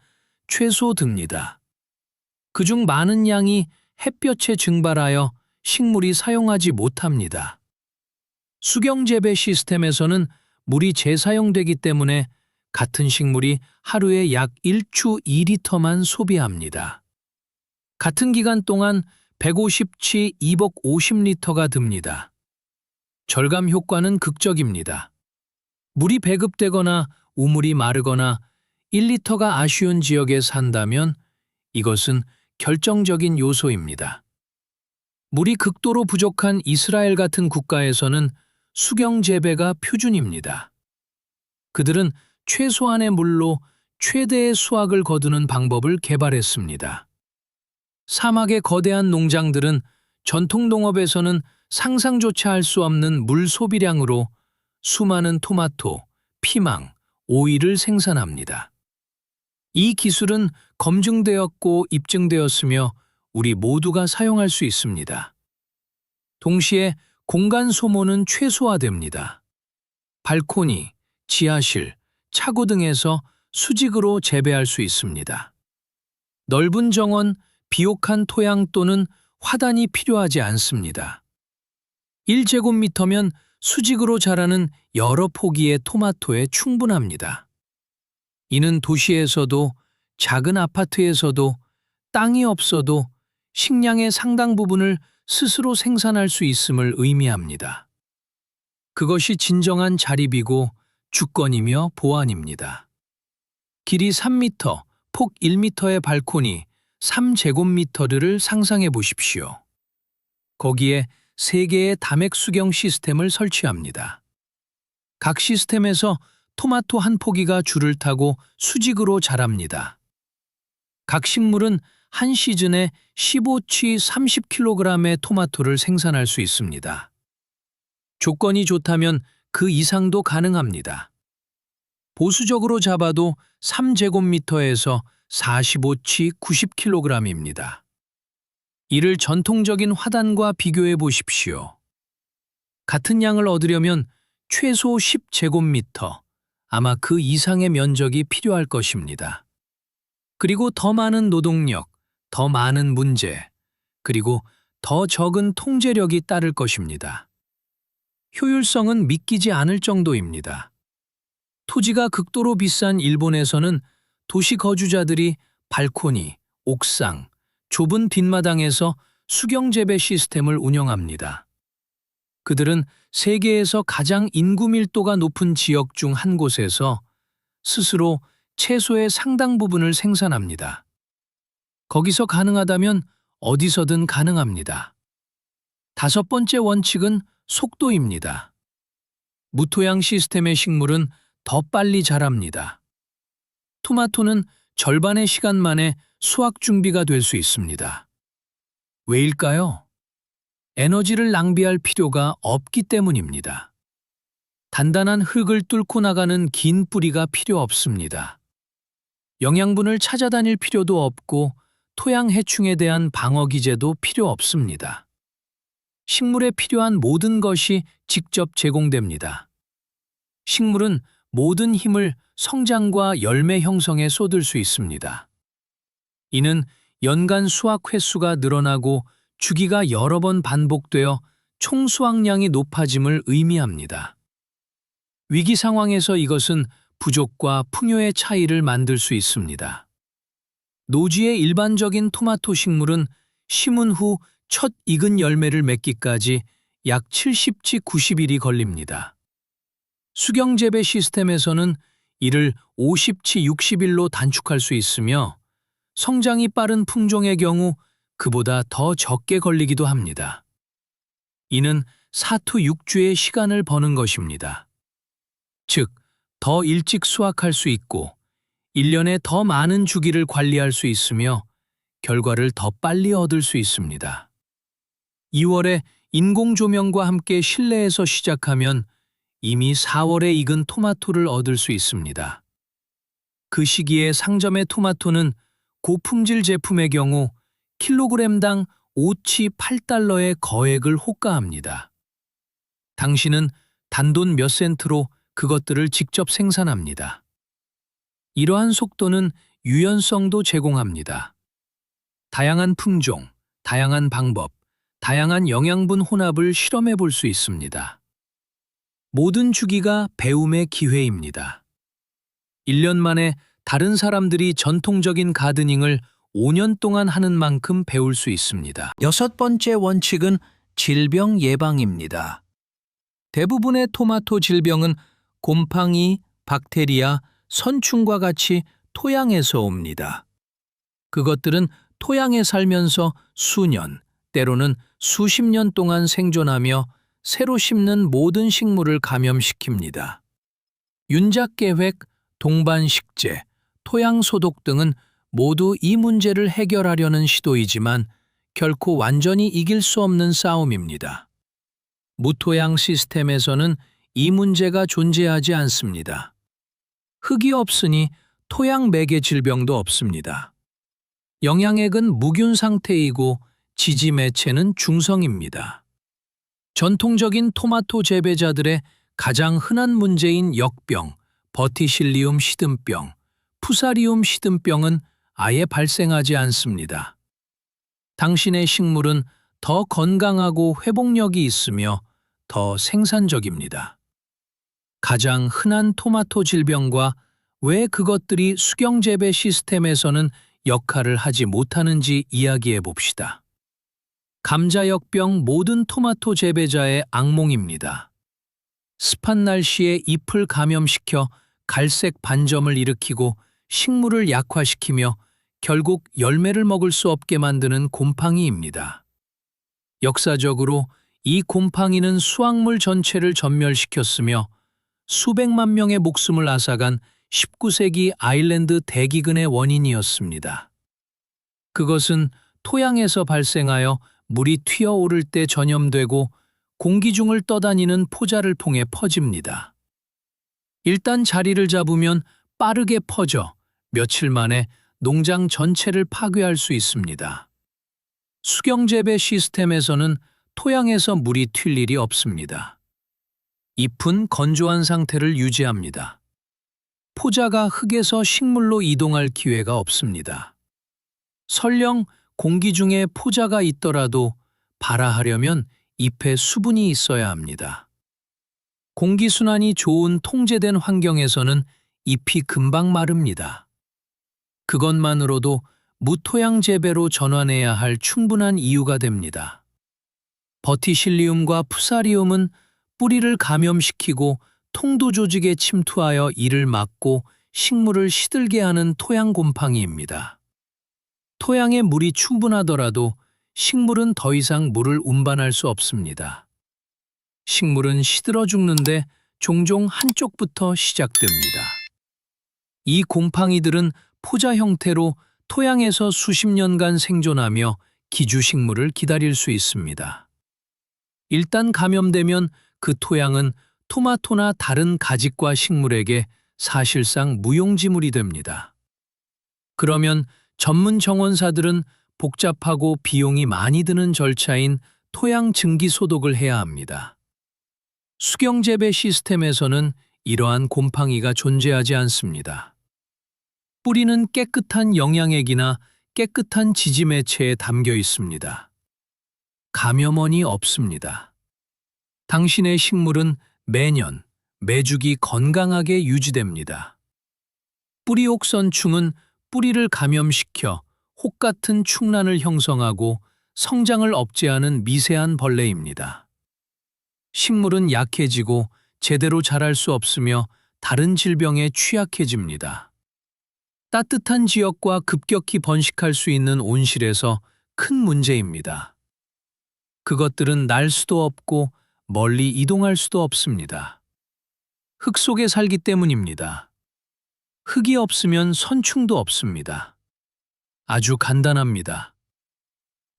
최소 듭니다. 그중 많은 양이 햇볕에 증발하여 식물이 사용하지 못합니다. 수경 재배 시스템에서는 물이 재사용되기 때문에 같은 식물이 하루에 약 1추 2리터만 소비합니다. 같은 기간 동안 150치 250리터가 듭니다. 절감 효과는 극적입니다. 물이 배급되거나 우물이 마르거나 1리터가 아쉬운 지역에 산다면 이것은 결정적인 요소입니다. 물이 극도로 부족한 이스라엘 같은 국가에서는 수경 재배가 표준입니다. 그들은 최소한의 물로 최대의 수확을 거두는 방법을 개발했습니다. 사막의 거대한 농장들은 전통 농업에서는 상상조차 할 수 없는 물 소비량으로 수많은 토마토, 피망, 오이를 생산합니다. 이 기술은 검증되었고 입증되었으며 우리 모두가 사용할 수 있습니다. 동시에 공간 소모는 최소화됩니다. 발코니, 지하실, 차고 등에서 수직으로 재배할 수 있습니다. 넓은 정원, 비옥한 토양 또는 화단이 필요하지 않습니다. 1제곱미터면 수직으로 자라는 여러 포기의 토마토에 충분합니다. 이는 도시에서도 작은 아파트에서도 땅이 없어도 식량의 상당 부분을 스스로 생산할 수 있음을 의미합니다. 그것이 진정한 자립이고 주권이며 보안입니다. 길이 3m, 폭 1m의 발코니 3제곱미터를 상상해 보십시오. 거기에 3개의 다맥 수경 시스템을 설치합니다. 각 시스템에서 토마토 한 포기가 줄을 타고 수직으로 자랍니다. 각 식물은 한 시즌에 15치 30kg의 토마토를 생산할 수 있습니다. 조건이 좋다면 그 이상도 가능합니다. 보수적으로 잡아도 3제곱미터에서 45치 90kg입니다. 이를 전통적인 화단과 비교해 보십시오. 같은 양을 얻으려면 최소 10제곱미터, 아마 그 이상의 면적이 필요할 것입니다. 그리고 더 많은 노동력, 더 많은 문제, 그리고 더 적은 통제력이 따를 것입니다. 효율성은 믿기지 않을 정도입니다. 토지가 극도로 비싼 일본에서는 도시 거주자들이 발코니, 옥상, 좁은 뒷마당에서 수경재배 시스템을 운영합니다. 그들은 세계에서 가장 인구 밀도가 높은 지역 중 한 곳에서 스스로 채소의 상당 부분을 생산합니다. 거기서 가능하다면 어디서든 가능합니다. 다섯 번째 원칙은 속도입니다. 무토양 시스템의 식물은 더 빨리 자랍니다. 토마토는 절반의 시간 만에 수확 준비가 될 수 있습니다. 왜일까요? 에너지를 낭비할 필요가 없기 때문입니다. 단단한 흙을 뚫고 나가는 긴 뿌리가 필요 없습니다. 영양분을 찾아다닐 필요도 없고 토양 해충에 대한 방어 기제도 필요 없습니다. 식물에 필요한 모든 것이 직접 제공됩니다. 식물은 모든 힘을 성장과 열매 형성에 쏟을 수 있습니다. 이는 연간 수확 횟수가 늘어나고 주기가 여러 번 반복되어 총 수확량이 높아짐을 의미합니다. 위기 상황에서 이것은 부족과 풍요의 차이를 만들 수 있습니다. 노지의 일반적인 토마토 식물은 심은 후 첫 익은 열매를 맺기까지 약 70치 90일이 걸립니다. 수경재배 시스템에서는 이를 50치 60일로 단축할 수 있으며 성장이 빠른 품종의 경우 그보다 더 적게 걸리기도 합니다. 이는 4투 6주의 시간을 버는 것입니다. 즉, 더 일찍 수확할 수 있고 1년에 더 많은 주기를 관리할 수 있으며 결과를 더 빨리 얻을 수 있습니다. 2월에 인공 조명과 함께 실내에서 시작하면 이미 4월에 익은 토마토를 얻을 수 있습니다. 그 시기에 상점의 토마토는 고품질 제품의 경우 킬로그램당 5치 8달러의 거액을 호가합니다. 당신은 단돈 몇 센트로 그것들을 직접 생산합니다. 이러한 속도는 유연성도 제공합니다. 다양한 품종, 다양한 방법, 다양한 영양분 혼합을 실험해 볼 수 있습니다. 모든 주기가 배움의 기회입니다. 1년 만에 다른 사람들이 전통적인 가드닝을 5년 동안 하는 만큼 배울 수 있습니다. 여섯 번째 원칙은 질병 예방입니다. 대부분의 토마토 질병은 곰팡이, 박테리아, 선충과 같이 토양에서 옵니다. 그것들은 토양에 살면서 수년, 때로는 수십 년 동안 생존하며 새로 심는 모든 식물을 감염시킵니다. 윤작계획, 동반식재, 토양소독 등은 모두 이 문제를 해결하려는 시도이지만 결코 완전히 이길 수 없는 싸움입니다. 무토양 시스템에서는 이 문제가 존재하지 않습니다. 흙이 없으니 토양 매개 질병도 없습니다. 영양액은 무균 상태이고 지지 매체는 중성입니다. 전통적인 토마토 재배자들의 가장 흔한 문제인 역병, 버티실리움 시듬병, 푸사리움 시듬병은 아예 발생하지 않습니다. 당신의 식물은 더 건강하고 회복력이 있으며 더 생산적입니다. 가장 흔한 토마토 질병과 왜 그것들이 수경재배 시스템에서는 역할을 하지 못하는지 이야기해 봅시다. 감자역병 모든 토마토 재배자의 악몽입니다. 습한 날씨에 잎을 감염시켜 갈색 반점을 일으키고 식물을 약화시키며 결국 열매를 먹을 수 없게 만드는 곰팡이입니다. 역사적으로 이 곰팡이는 수확물 전체를 전멸시켰으며 수백만 명의 목숨을 앗아간 19세기 아일랜드 대기근의 원인이었습니다. 그것은 토양에서 발생하여 물이 튀어오를 때 전염되고 공기 중을 떠다니는 포자를 통해 퍼집니다. 일단 자리를 잡으면 빠르게 퍼져 며칠 만에 농장 전체를 파괴할 수 있습니다. 수경재배 시스템에서는 토양에서 물이 튈 일이 없습니다. 잎은 건조한 상태를 유지합니다. 포자가 흙에서 식물로 이동할 기회가 없습니다. 설령 공기 중에 포자가 있더라도 발화하려면 잎에 수분이 있어야 합니다. 공기순환이 좋은 통제된 환경에서는 잎이 금방 마릅니다. 그것만으로도 무토양 재배로 전환해야 할 충분한 이유가 됩니다. 버티실리움과 푸사리움은 뿌리를 감염시키고 통도 조직에 침투하여 이를 막고 식물을 시들게 하는 토양 곰팡이입니다. 토양에 물이 충분하더라도 식물은 더 이상 물을 운반할 수 없습니다. 식물은 시들어 죽는데 종종 한쪽부터 시작됩니다. 이 곰팡이들은 포자 형태로 토양에서 수십 년간 생존하며 기주식물을 기다릴 수 있습니다. 일단 감염되면 그 토양은 토마토나 다른 가지과 식물에게 사실상 무용지물이 됩니다. 그러면 전문 정원사들은 복잡하고 비용이 많이 드는 절차인 토양 증기 소독을 해야 합니다. 수경재배 시스템에서는 이러한 곰팡이가 존재하지 않습니다. 뿌리는 깨끗한 영양액이나 깨끗한 지지매체에 담겨 있습니다. 감염원이 없습니다. 당신의 식물은 매년, 매주기 건강하게 유지됩니다. 뿌리옥선충은 뿌리를 감염시켜 혹 같은 충란을 형성하고 성장을 억제하는 미세한 벌레입니다. 식물은 약해지고 제대로 자랄 수 없으며 다른 질병에 취약해집니다. 따뜻한 지역과 급격히 번식할 수 있는 온실에서 큰 문제입니다. 그것들은 날 수도 없고 멀리 이동할 수도 없습니다. 흙 속에 살기 때문입니다. 흙이 없으면 선충도 없습니다. 아주 간단합니다.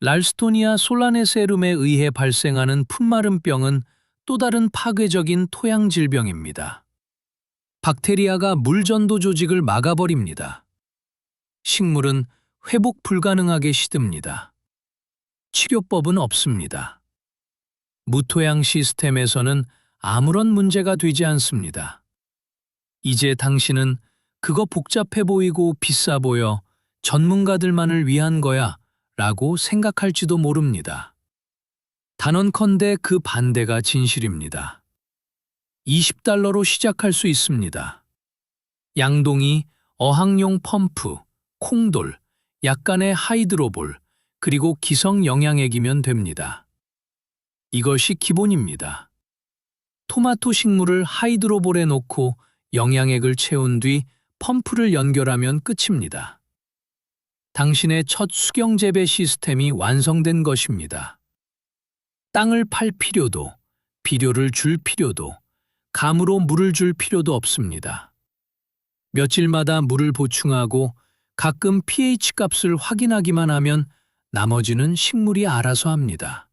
랄스토니아 솔라네세rum에 의해 발생하는 풋마름병은 또 다른 파괴적인 토양 질병입니다. 박테리아가 물전도 조직을 막아버립니다. 식물은 회복 불가능하게 시듭니다. 치료법은 없습니다. 무토양 시스템에서는 아무런 문제가 되지 않습니다. 이제 당신은 그거 복잡해 보이고 비싸 보여 전문가들만을 위한 거야 라고 생각할지도 모릅니다. 단언컨대 그 반대가 진실입니다. $20로 시작할 수 있습니다. 양동이, 어항용 펌프, 콩돌, 약간의 하이드로볼, 그리고 기성 영양액이면 됩니다. 이것이 기본입니다. 토마토 식물을 하이드로볼에 놓고 영양액을 채운 뒤 펌프를 연결하면 끝입니다. 당신의 첫 수경재배 시스템이 완성된 것입니다. 땅을 팔 필요도, 비료를 줄 필요도, 감으로 물을 줄 필요도 없습니다. 며칠마다 물을 보충하고 가끔 pH 값을 확인하기만 하면 나머지는 식물이 알아서 합니다.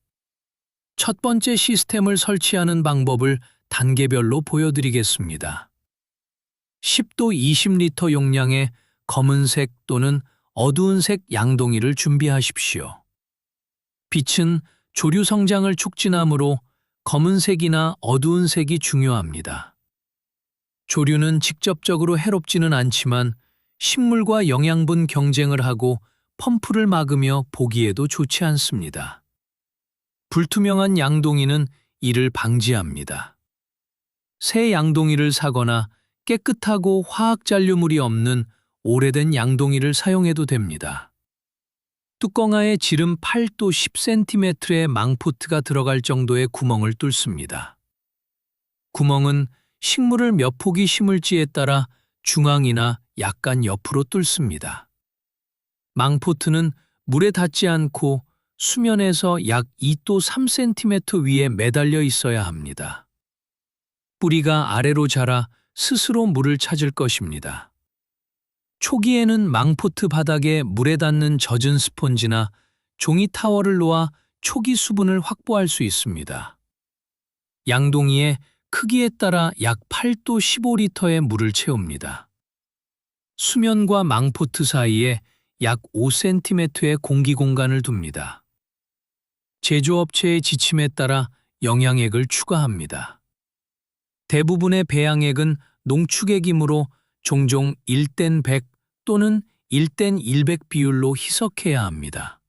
첫 번째 시스템을 설치하는 방법을 단계별로 보여드리겠습니다. 10도 20리터 용량의 검은색 또는 어두운색 양동이를 준비하십시오. 빛은 조류 성장을 촉진하므로 검은색이나 어두운색이 중요합니다. 조류는 직접적으로 해롭지는 않지만 식물과 영양분 경쟁을 하고 펌프를 막으며 보기에도 좋지 않습니다. 불투명한 양동이는 이를 방지합니다. 새 양동이를 사거나 깨끗하고 화학 잔류물이 없는 오래된 양동이를 사용해도 됩니다. 뚜껑하에 지름 8도 10cm의 망포트가 들어갈 정도의 구멍을 뚫습니다. 구멍은 식물을 몇 포기 심을지에 따라 중앙이나 약간 옆으로 뚫습니다. 망포트는 물에 닿지 않고 수면에서 약 2도 3cm 위에 매달려 있어야 합니다. 뿌리가 아래로 자라 스스로 물을 찾을 것입니다. 초기에는 망포트 바닥에 물에 닿는 젖은 스폰지나 종이 타월을 놓아 초기 수분을 확보할 수 있습니다. 양동이에 크기에 따라 약 8도 15리터의 물을 채웁니다. 수면과 망포트 사이에 약 5cm의 공기 공간을 둡니다. 제조업체의 지침에 따라 영양액을 추가합니다. 대부분의 배양액은 농축액이므로 종종 1대 100 또는 1대 100 비율로 희석해야 합니다.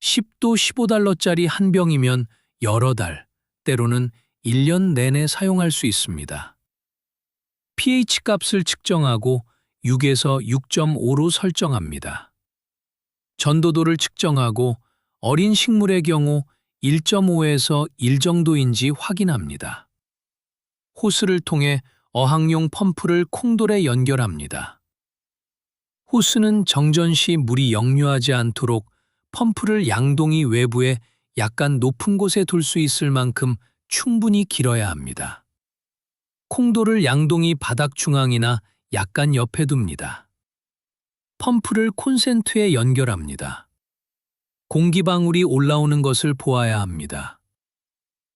10도 15달러짜리 한 병이면 여러 달, 때로는 1년 내내 사용할 수 있습니다. pH 값을 측정하고 6에서 6.5로 설정합니다. 전도도를 측정하고 어린 식물의 경우 1.5에서 1 정도인지 확인합니다. 호스를 통해 어항용 펌프를 콩돌에 연결합니다. 호스는 정전 시 물이 역류하지 않도록 펌프를 양동이 외부에 약간 높은 곳에 둘 수 있을 만큼 충분히 길어야 합니다. 콩돌을 양동이 바닥 중앙이나 약간 옆에 둡니다. 펌프를 콘센트에 연결합니다. 공기방울이 올라오는 것을 보아야 합니다.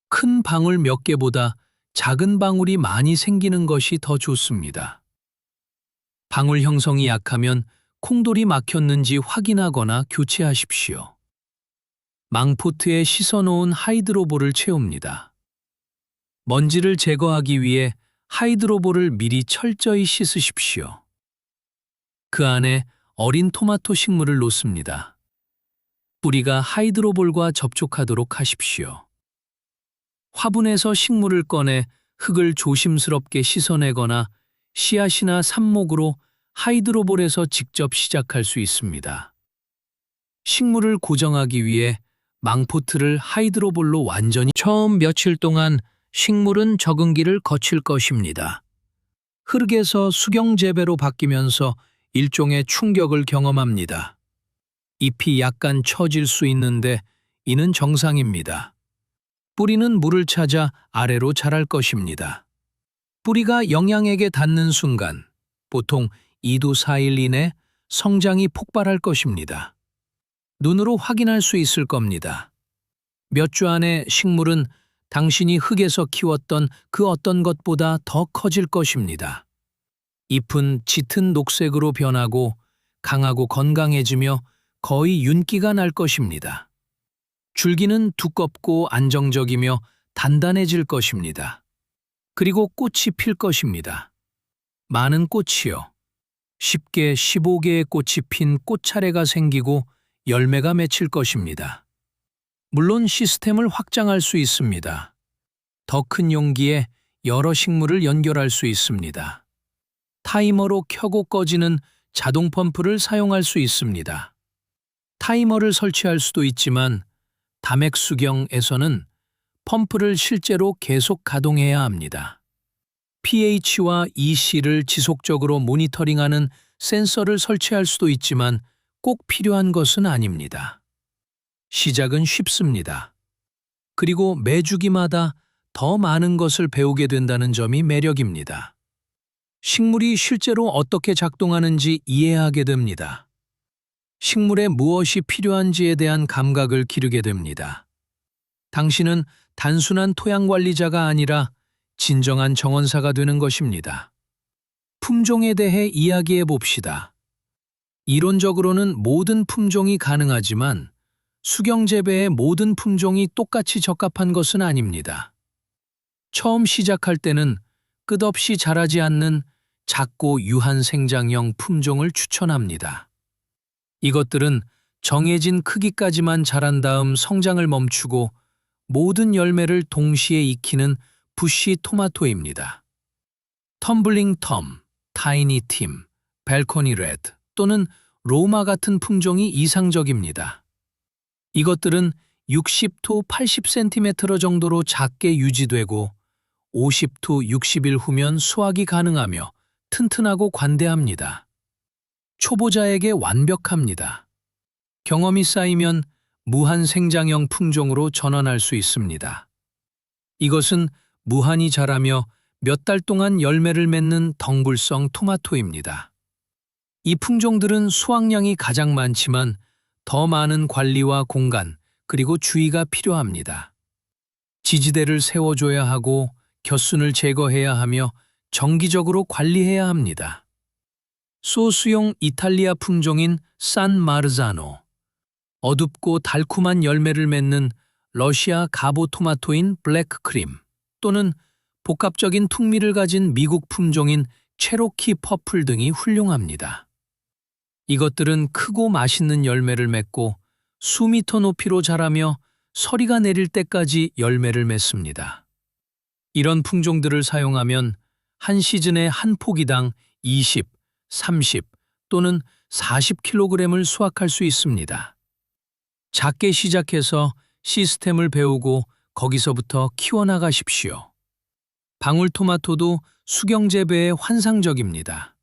큰 방울 몇 개보다 작은 방울이 많이 생기는 것이 더 좋습니다. 방울 형성이 약하면 콩돌이 막혔는지 확인하거나 교체하십시오. 망포트에 씻어놓은 하이드로볼을 채웁니다. 먼지를 제거하기 위해 하이드로볼을 미리 철저히 씻으십시오. 그 안에 어린 토마토 식물을 놓습니다. 뿌리가 하이드로볼과 접촉하도록 하십시오. 화분에서 식물을 꺼내 흙을 조심스럽게 씻어내거나 씨앗이나 삽목으로 하이드로볼에서 직접 시작할 수 있습니다. 식물을 고정하기 위해 망포트를 하이드로볼로 완전히 처음 며칠 동안 식물은 적응기를 거칠 것입니다. 흙에서 수경재배로 바뀌면서 일종의 충격을 경험합니다. 잎이 약간 처질 수 있는데 이는 정상입니다. 뿌리는 물을 찾아 아래로 자랄 것입니다. 뿌리가 영양액에 닿는 순간 보통 2도 4일 이내 성장이 폭발할 것입니다. 눈으로 확인할 수 있을 겁니다. 몇 주 안에 식물은 당신이 흙에서 키웠던 그 어떤 것보다 더 커질 것입니다. 잎은 짙은 녹색으로 변하고 강하고 건강해지며 거의 윤기가 날 것입니다. 줄기는 두껍고 안정적이며 단단해질 것입니다. 그리고 꽃이 필 것입니다. 많은 꽃이요. 10개, 15개의 꽃이 핀 꽃차례가 생기고 열매가 맺힐 것입니다. 물론 시스템을 확장할 수 있습니다. 더 큰 용기에 여러 식물을 연결할 수 있습니다. 타이머로 켜고 꺼지는 자동 펌프를 사용할 수 있습니다. 타이머를 설치할 수도 있지만 다맥수경에서는 펌프를 실제로 계속 가동해야 합니다. pH와 EC를 지속적으로 모니터링하는 센서를 설치할 수도 있지만 꼭 필요한 것은 아닙니다. 시작은 쉽습니다. 그리고 매 주기마다 더 많은 것을 배우게 된다는 점이 매력입니다. 식물이 실제로 어떻게 작동하는지 이해하게 됩니다. 식물에 무엇이 필요한지에 대한 감각을 기르게 됩니다. 당신은 단순한 토양 관리자가 아니라 진정한 정원사가 되는 것입니다. 품종에 대해 이야기해 봅시다. 이론적으로는 모든 품종이 가능하지만 수경재배의 모든 품종이 똑같이 적합한 것은 아닙니다. 처음 시작할 때는 끝없이 자라지 않는 작고 유한 생장형 품종을 추천합니다. 이것들은 정해진 크기까지만 자란 다음 성장을 멈추고 모든 열매를 동시에 익히는 부시 토마토입니다. 텀블링 텀, 타이니 팀, 벨코니 레드 또는 로마 같은 품종이 이상적입니다. 이것들은 60to 80cm 정도로 작게 유지되고 50to 60일 후면 수확이 가능하며 튼튼하고 관대합니다. 초보자에게 완벽합니다. 경험이 쌓이면 무한 생장형 품종으로 전환할 수 있습니다. 이것은 무한히 자라며 몇 달 동안 열매를 맺는 덩굴성 토마토입니다. 이 품종들은 수확량이 가장 많지만 더 많은 관리와 공간 그리고 주의가 필요합니다. 지지대를 세워줘야 하고 겨순을 제거해야 하며 정기적으로 관리해야 합니다. 소스용 이탈리아 품종인 산 마르자노, 어둡고 달콤한 열매를 맺는 러시아 가보 토마토인 블랙크림, 또는 복합적인 풍미를 가진 미국 품종인 체로키 퍼플 등이 훌륭합니다. 이것들은 크고 맛있는 열매를 맺고 수미터 높이로 자라며 서리가 내릴 때까지 열매를 맺습니다. 이런 품종들을 사용하면 한 시즌에 한 포기당 20, 30 또는 40kg을 수확할 수 있습니다. 작게 시작해서 시스템을 배우고 거기서부터 키워나가십시오. 방울토마토도 수경재배에 환상적입니다.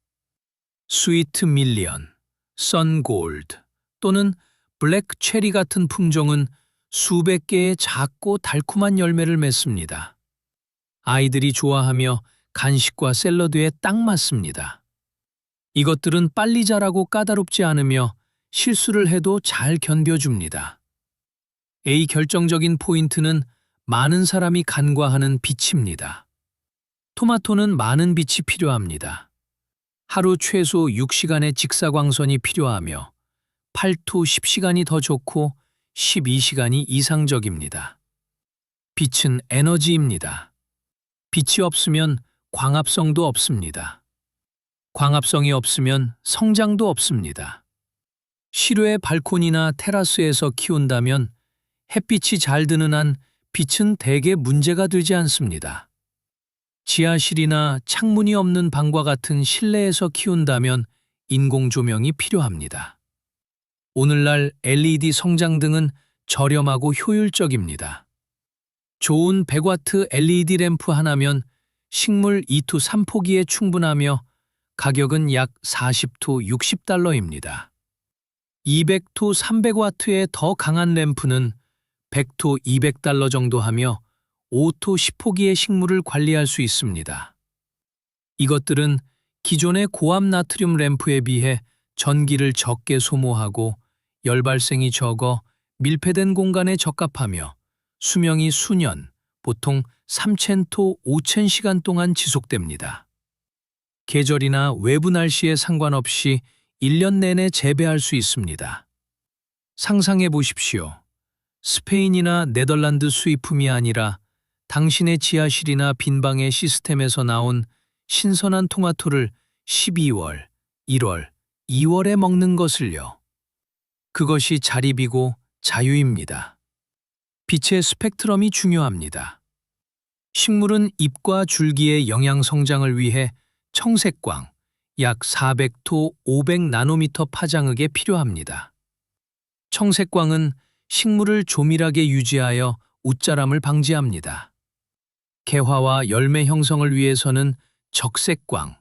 스위트 밀리언, 선골드 또는 블랙 체리 같은 품종은 수백 개의 작고 달콤한 열매를 맺습니다. 아이들이 좋아하며 간식과 샐러드에 딱 맞습니다. 이것들은 빨리 자라고 까다롭지 않으며 실수를 해도 잘 견뎌줍니다. A 결정적인 포인트는 많은 사람이 간과하는 빛입니다. 토마토는 많은 빛이 필요합니다. 하루 최소 6시간의 직사광선이 필요하며 8to 10시간이 더 좋고 12시간이 이상적입니다. 빛은 에너지입니다. 빛이 없으면 광합성도 없습니다. 광합성이 없으면 성장도 없습니다. 실외 발코니나 테라스에서 키운다면 햇빛이 잘 드는 한 빛은 대개 문제가 되지 않습니다. 지하실이나 창문이 없는 방과 같은 실내에서 키운다면 인공 조명이 필요합니다. 오늘날 LED 성장등은 저렴하고 효율적입니다. 좋은 100W LED 램프 하나면 식물 2to 3포기에 충분하며 가격은 약 40to 60달러입니다. 200to 300W의 더 강한 램프는 100to 200달러 정도 하며 5to 10포기의 식물을 관리할 수 있습니다. 이것들은 기존의 고압 나트륨 램프에 비해 전기를 적게 소모하고 열 발생이 적어 밀폐된 공간에 적합하며 수명이 수년, 보통 3,000to 5,000시간 동안 지속됩니다. 계절이나 외부 날씨에 상관없이 1년 내내 재배할 수 있습니다. 상상해 보십시오. 스페인이나 네덜란드 수입품이 아니라 당신의 지하실이나 빈방의 시스템에서 나온 신선한 토마토를 12월, 1월, 2월에 먹는 것을요. 그것이 자립이고 자유입니다. 빛의 스펙트럼이 중요합니다. 식물은 잎과 줄기의 영양 성장을 위해 청색광, 약 400to 500나노미터 파장흑에 필요합니다. 청색광은 식물을 조밀하게 유지하여 웃자람을 방지합니다. 개화와 열매 형성을 위해서는 적색광,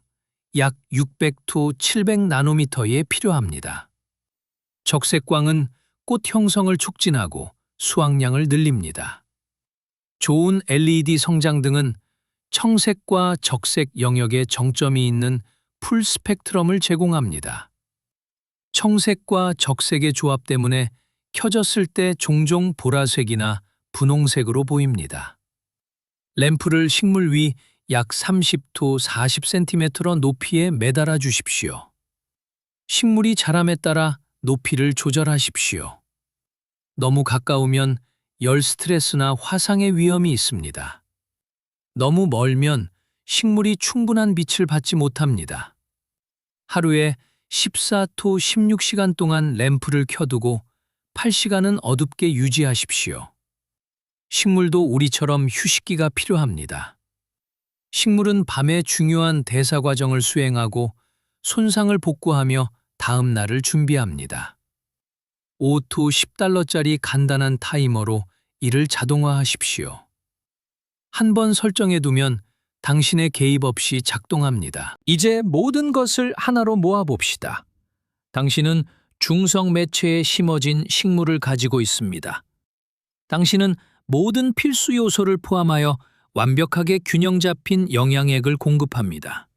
약 600to 700나노미터에 필요합니다. 적색광은 꽃 형성을 촉진하고 수확량을 늘립니다. 좋은 LED 성장등은 청색과 적색 영역에 정점이 있는 풀 스펙트럼을 제공합니다. 청색과 적색의 조합 때문에 켜졌을 때 종종 보라색이나 분홍색으로 보입니다. 램프를 식물 위 약 30to 40cm로 높이에 매달아 주십시오. 식물이 자람에 따라 높이를 조절하십시오. 너무 가까우면 열 스트레스나 화상의 위험이 있습니다. 너무 멀면 식물이 충분한 빛을 받지 못합니다. 하루에 14to 16시간 동안 램프를 켜두고 8시간은 어둡게 유지하십시오. 식물도 우리처럼 휴식기가 필요합니다. 식물은 밤에 중요한 대사 과정을 수행하고 손상을 복구하며 다음 날을 준비합니다. 5to 10달러짜리 간단한 타이머로 이를 자동화하십시오. 한 번 설정해두면 당신의 개입 없이 작동합니다. 이제 모든 것을 하나로 모아봅시다. 당신은 중성 매체에 심어진 식물을 가지고 있습니다. 당신은 모든 필수 요소를 포함하여 완벽하게 균형 잡힌 영양액을 공급합니다.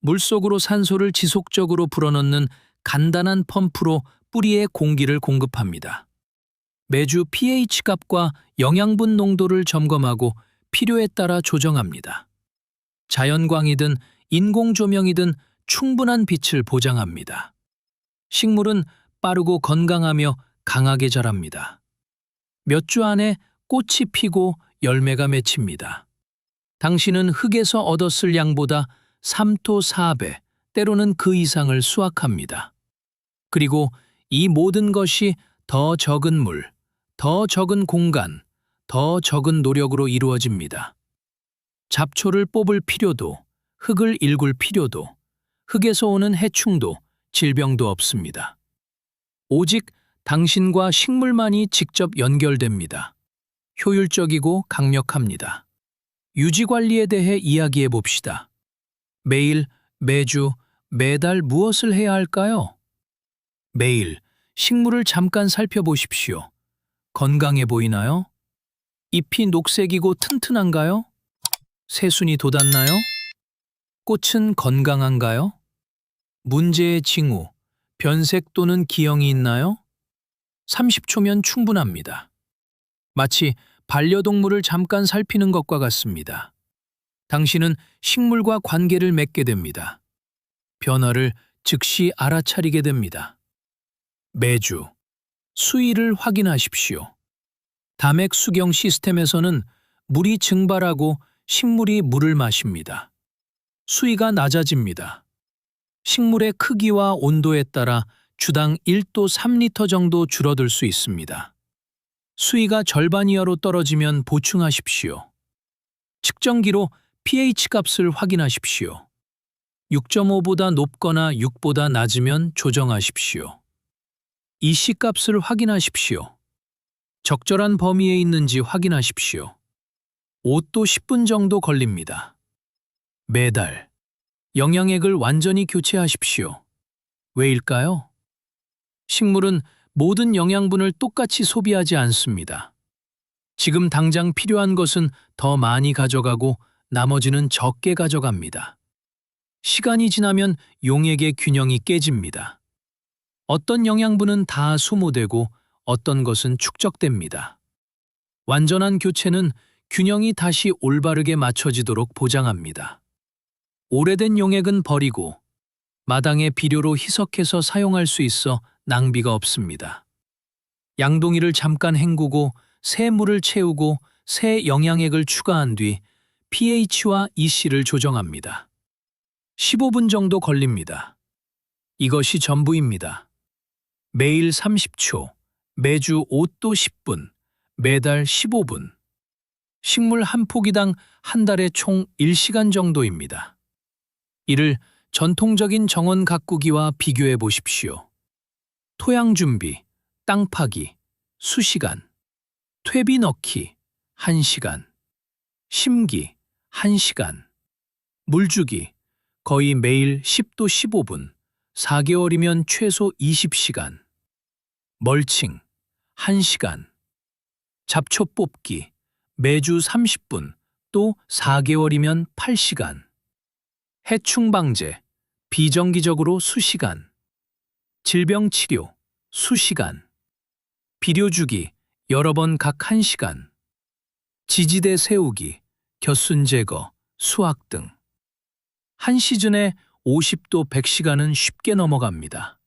물속으로 산소를 지속적으로 불어넣는 간단한 펌프로 뿌리에 공기를 공급합니다. 매주 pH 값과 영양분 농도를 점검하고 필요에 따라 조정합니다. 자연광이든 인공조명이든 충분한 빛을 보장합니다. 식물은 빠르고 건강하며 강하게 자랍니다. 몇 주 안에 꽃이 피고 열매가 맺힙니다. 당신은 흙에서 얻었을 양보다 3토 4배, 때로는 그 이상을 수확합니다. 그리고 이 모든 것이 더 적은 물, 더 적은 공간, 더 적은 노력으로 이루어집니다. 잡초를 뽑을 필요도, 흙을 일굴 필요도, 흙에서 오는 해충도, 질병도 없습니다. 오직 당신과 식물만이 직접 연결됩니다. 효율적이고 강력합니다. 유지관리에 대해 이야기해 봅시다. 매일, 매주, 매달 무엇을 해야 할까요? 매일 식물을 잠깐 살펴보십시오. 건강해 보이나요? 잎이 녹색이고 튼튼한가요? 새순이 돋았나요? 꽃은 건강한가요? 문제의 징후, 변색 또는 기형이 있나요? 30초면 충분합니다. 마치 반려동물을 잠깐 살피는 것과 같습니다. 당신은 식물과 관계를 맺게 됩니다. 변화를 즉시 알아차리게 됩니다. 매주 수위를 확인하십시오. 담액 수경 시스템에서는 물이 증발하고 식물이 물을 마십니다. 수위가 낮아집니다. 식물의 크기와 온도에 따라 주당 1도 3리터 정도 줄어들 수 있습니다. 수위가 절반 이하로 떨어지면 보충하십시오. 측정기로 pH 값을 확인하십시오. 6.5보다 높거나 6보다 낮으면 조정하십시오. EC 값을 확인하십시오. 적절한 범위에 있는지 확인하십시오. 5도 10분 정도 걸립니다. 매달 영양액을 완전히 교체하십시오. 왜일까요? 식물은 모든 영양분을 똑같이 소비하지 않습니다. 지금 당장 필요한 것은 더 많이 가져가고 나머지는 적게 가져갑니다. 시간이 지나면 용액의 균형이 깨집니다. 어떤 영양분은 다 소모되고 어떤 것은 축적됩니다. 완전한 교체는 균형이 다시 올바르게 맞춰지도록 보장합니다. 오래된 용액은 버리고 마당의 비료로 희석해서 사용할 수 있어 낭비가 없습니다. 양동이를 잠깐 헹구고 새 물을 채우고 새 영양액을 추가한 뒤 pH와 EC를 조정합니다. 15분 정도 걸립니다. 이것이 전부입니다. 매일 30초, 매주 5도 10분, 매달 15분. 식물 한 포기당 한 달에 총 1시간 정도입니다. 이를 전통적인 정원 가꾸기와 비교해 보십시오. 토양 준비, 땅 파기, 수시간, 퇴비 넣기, 1시간, 심기, 1시간, 물 주기, 거의 매일 10도 15분, 4개월이면 최소 20시간, 멀칭, 1시간, 잡초 뽑기, 매주 30분, 또 4개월이면 8시간, 해충 방제, 비정기적으로 수시간, 질병 치료, 수시간, 비료 주기, 여러 번 각 1시간, 지지대 세우기, 겨순 제거, 수확 등. 한 시즌에 50도 100시간은 쉽게 넘어갑니다.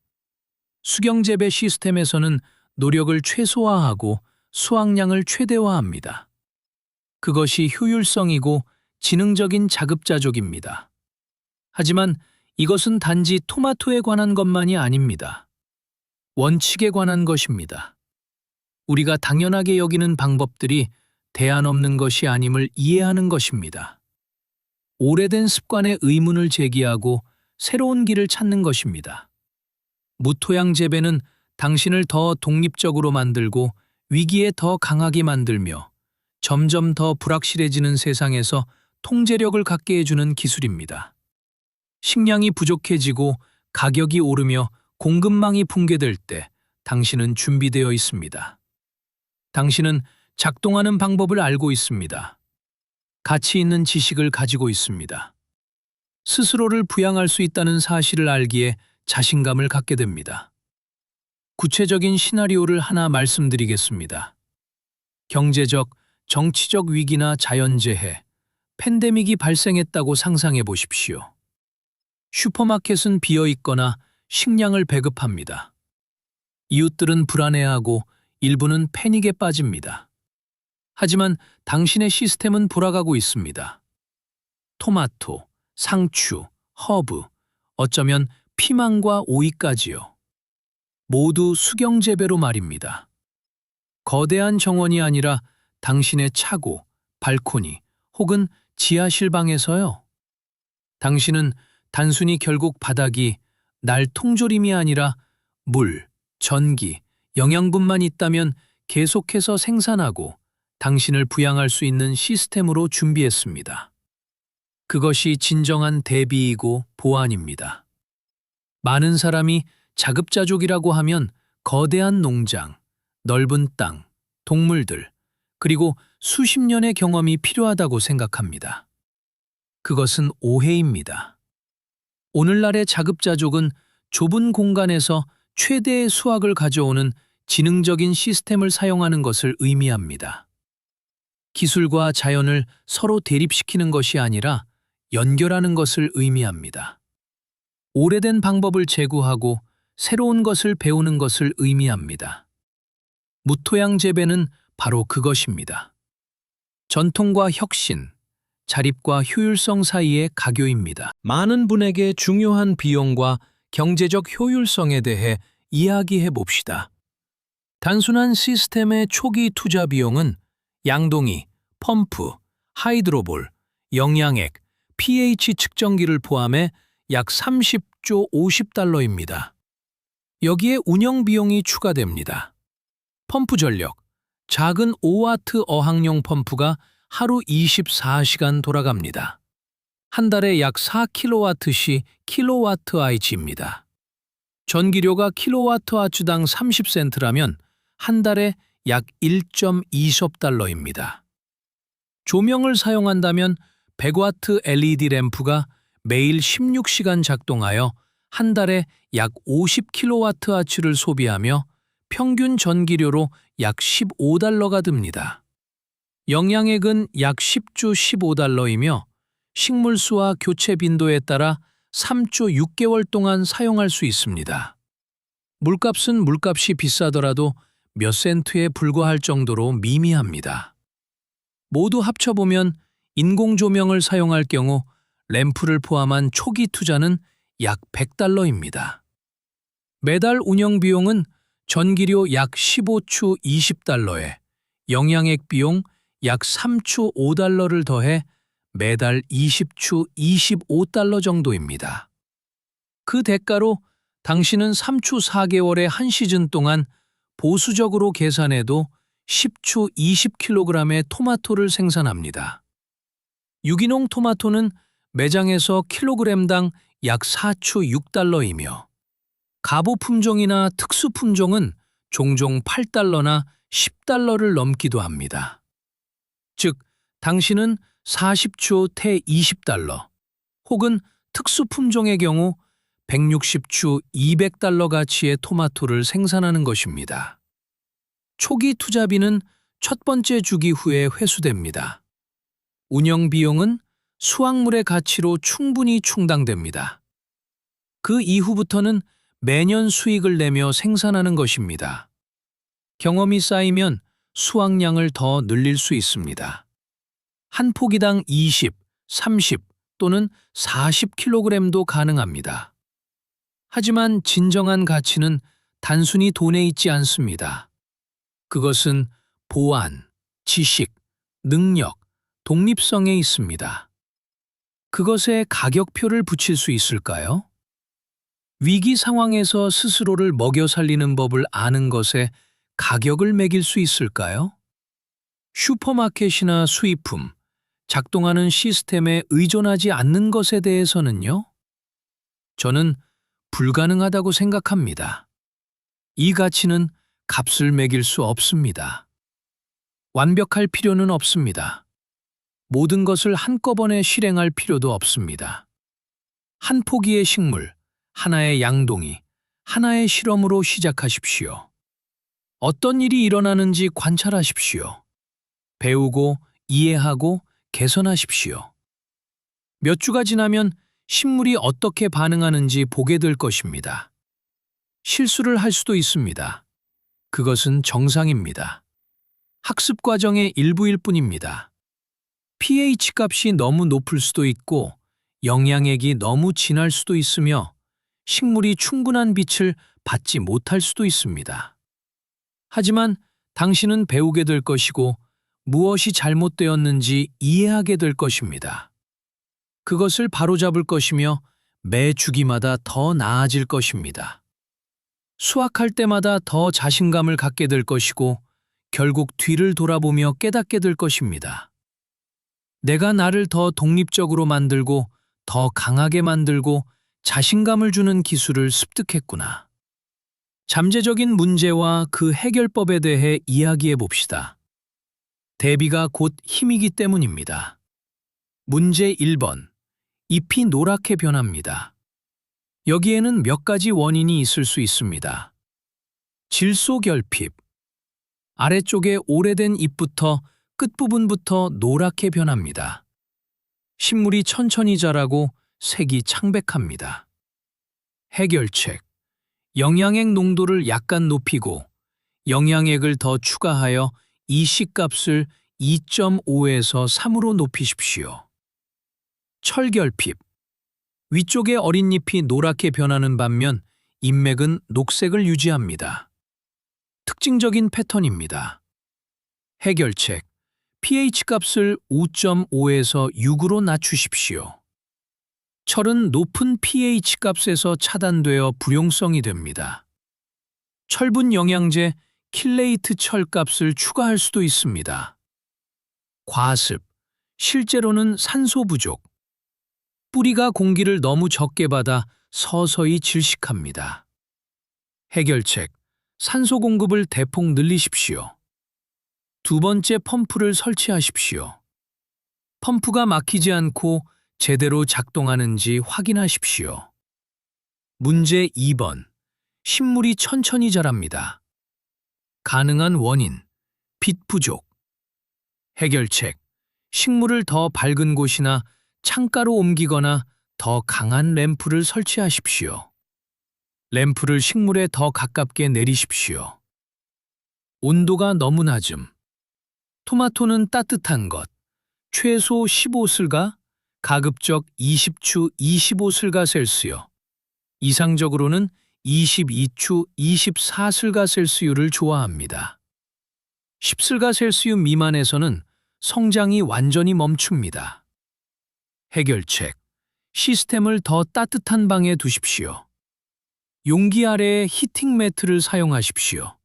수경재배 시스템에서는 노력을 최소화하고 수확량을 최대화합니다. 그것이 효율성이고 지능적인 자급자족입니다. 하지만 이것은 단지 토마토에 관한 것만이 아닙니다. 원칙에 관한 것입니다. 우리가 당연하게 여기는 방법들이 대안 없는 것이 아님을 이해하는 것입니다. 오래된 습관에 의문을 제기하고 새로운 길을 찾는 것입니다. 무토양 재배는 당신을 더 독립적으로 만들고 위기에 더 강하게 만들며 점점 더 불확실해지는 세상에서 통제력을 갖게 해주는 기술입니다. 식량이 부족해지고 가격이 오르며 공급망이 붕괴될 때 당신은 준비되어 있습니다. 당신은 작동하는 방법을 알고 있습니다. 가치 있는 지식을 가지고 있습니다. 스스로를 부양할 수 있다는 사실을 알기에 자신감을 갖게 됩니다. 구체적인 시나리오를 하나 말씀드리겠습니다. 경제적, 정치적 위기나 자연재해, 팬데믹이 발생했다고 상상해 보십시오. 슈퍼마켓은 비어 있거나 식량을 배급합니다. 이웃들은 불안해하고 일부는 패닉에 빠집니다. 하지만 당신의 시스템은 돌아가고 있습니다. 토마토, 상추, 허브, 어쩌면 피망과 오이까지요. 모두 수경재배로 말입니다. 거대한 정원이 아니라 당신의 차고, 발코니 혹은 지하실 방에서요. 당신은 단순히 결국 바닥이 날 통조림이 아니라 물, 전기, 영양분만 있다면 계속해서 생산하고 당신을 부양할 수 있는 시스템으로 준비했습니다. 그것이 진정한 대비이고 보안입니다. 많은 사람이 자급자족이라고 하면 거대한 농장, 넓은 땅, 동물들, 그리고 수십 년의 경험이 필요하다고 생각합니다. 그것은 오해입니다. 오늘날의 자급자족은 좁은 공간에서 최대의 수확을 가져오는 지능적인 시스템을 사용하는 것을 의미합니다. 기술과 자연을 서로 대립시키는 것이 아니라 연결하는 것을 의미합니다. 오래된 방법을 제고하고 새로운 것을 배우는 것을 의미합니다. 무토양 재배는 바로 그것입니다. 전통과 혁신, 자립과 효율성 사이의 가교입니다. 많은 분에게 중요한 비용과 경제적 효율성에 대해 이야기해 봅시다. 단순한 시스템의 초기 투자 비용은 양동이, 펌프, 하이드로볼, 영양액, pH 측정기를 포함해 약 30조 50달러입니다. 여기에 운영 비용이 추가됩니다. 펌프 전력, 작은 5와트 어항용 펌프가 하루 24시간 돌아갑니다. 한 달에 약 4kW시 kWh입니다. 전기료가 kWh당 30센트라면 한 달에 약 1.20달러입니다. 조명을 사용한다면 100W LED 램프가 매일 16시간 작동하여 한 달에 약 50kWh를 소비하며 평균 전기료로 약 15달러가 듭니다. 영양액은 약 10주 15달러이며 식물수와 교체 빈도에 따라 3주 6개월 동안 사용할 수 있습니다. 물값은 물값이 비싸더라도 몇 센트에 불과할 정도로 미미합니다. 모두 합쳐보면 인공조명을 사용할 경우 램프를 포함한 초기 투자는 약 100달러입니다. 매달 운영 비용은 전기료 약 15추 20달러에 영양액 비용 약 3추 5달러를 더해 매달 20추 25달러 정도입니다. 그 대가로 당신은 3추 4개월의 한 시즌 동안 보수적으로 계산해도 10추 20kg의 토마토를 생산합니다. 유기농 토마토는 매장에서 킬로그램당 약 4추 6달러이며 가보 품종이나 특수 품종은 종종 8달러나 10달러를 넘기도 합니다. 즉, 당신은 40추 태 20달러 혹은 특수 품종의 경우 160추 200달러 가치의 토마토를 생산하는 것입니다. 초기 투자비는 첫 번째 주기 후에 회수됩니다. 운영 비용은 수확물의 가치로 충분히 충당됩니다. 그 이후부터는 매년 수익을 내며 생산하는 것입니다. 경험이 쌓이면 수확량을 더 늘릴 수 있습니다. 한 포기당 20, 30 또는 40kg도 가능합니다. 하지만 진정한 가치는 단순히 돈에 있지 않습니다. 그것은 보안, 지식, 능력, 독립성에 있습니다. 그것에 가격표를 붙일 수 있을까요? 위기 상황에서 스스로를 먹여 살리는 법을 아는 것에 가격을 매길 수 있을까요? 슈퍼마켓이나 수입품, 작동하는 시스템에 의존하지 않는 것에 대해서는요? 저는 불가능하다고 생각합니다. 이 가치는 값을 매길 수 없습니다. 완벽할 필요는 없습니다. 모든 것을 한꺼번에 실행할 필요도 없습니다. 한 포기의 식물, 하나의 양동이, 하나의 실험으로 시작하십시오. 어떤 일이 일어나는지 관찰하십시오. 배우고 이해하고 개선하십시오. 몇 주가 지나면 식물이 어떻게 반응하는지 보게 될 것입니다. 실수를 할 수도 있습니다. 그것은 정상입니다. 학습 과정의 일부일 뿐입니다. pH 값이 너무 높을 수도 있고 영양액이 너무 진할 수도 있으며 식물이 충분한 빛을 받지 못할 수도 있습니다. 하지만 당신은 배우게 될 것이고 무엇이 잘못되었는지 이해하게 될 것입니다. 그것을 바로잡을 것이며 매 주기마다 더 나아질 것입니다. 수확할 때마다 더 자신감을 갖게 될 것이고 결국 뒤를 돌아보며 깨닫게 될 것입니다. 내가 나를 더 독립적으로 만들고 더 강하게 만들고 자신감을 주는 기술을 습득했구나. 잠재적인 문제와 그 해결법에 대해 이야기해 봅시다. 대비가 곧 힘이기 때문입니다. 문제 1번. 잎이 노랗게 변합니다. 여기에는 몇 가지 원인이 있을 수 있습니다. 질소 결핍. 아래쪽에 오래된 잎부터 끝부분부터 노랗게 변합니다. 식물이 천천히 자라고 색이 창백합니다. 해결책. 영양액 농도를 약간 높이고 영양액을 더 추가하여 이 C값을 2.5에서 3으로 높이십시오. 철결핍. 위쪽의 어린 잎이 노랗게 변하는 반면 잎맥은 녹색을 유지합니다. 특징적인 패턴입니다. 해결책. pH 값을 5.5에서 6으로 낮추십시오. 철은 높은 pH 값에서 차단되어 불용성이 됩니다. 철분 영양제 킬레이트 철 값을 추가할 수도 있습니다. 과습. 실제로는 산소 부족. 뿌리가 공기를 너무 적게 받아 서서히 질식합니다. 해결책. 산소 공급을 대폭 늘리십시오. 두 번째 펌프를 설치하십시오. 펌프가 막히지 않고 제대로 작동하는지 확인하십시오. 문제 2번. 식물이 천천히 자랍니다. 가능한 원인. 빛 부족. 해결책. 식물을 더 밝은 곳이나 창가로 옮기거나 더 강한 램프를 설치하십시오. 램프를 식물에 더 가깝게 내리십시오. 온도가 너무 낮음. 토마토는 따뜻한 것. 최소 15슬가, 가급적 20추 25슬가 셀시오. 이상적으로는 22추 24슬가 셀시우를 좋아합니다. 10슬가 셀시우 미만에서는 성장이 완전히 멈춥니다. 해결책. 시스템을 더 따뜻한 방에 두십시오. 용기 아래에 히팅 매트를 사용하십시오.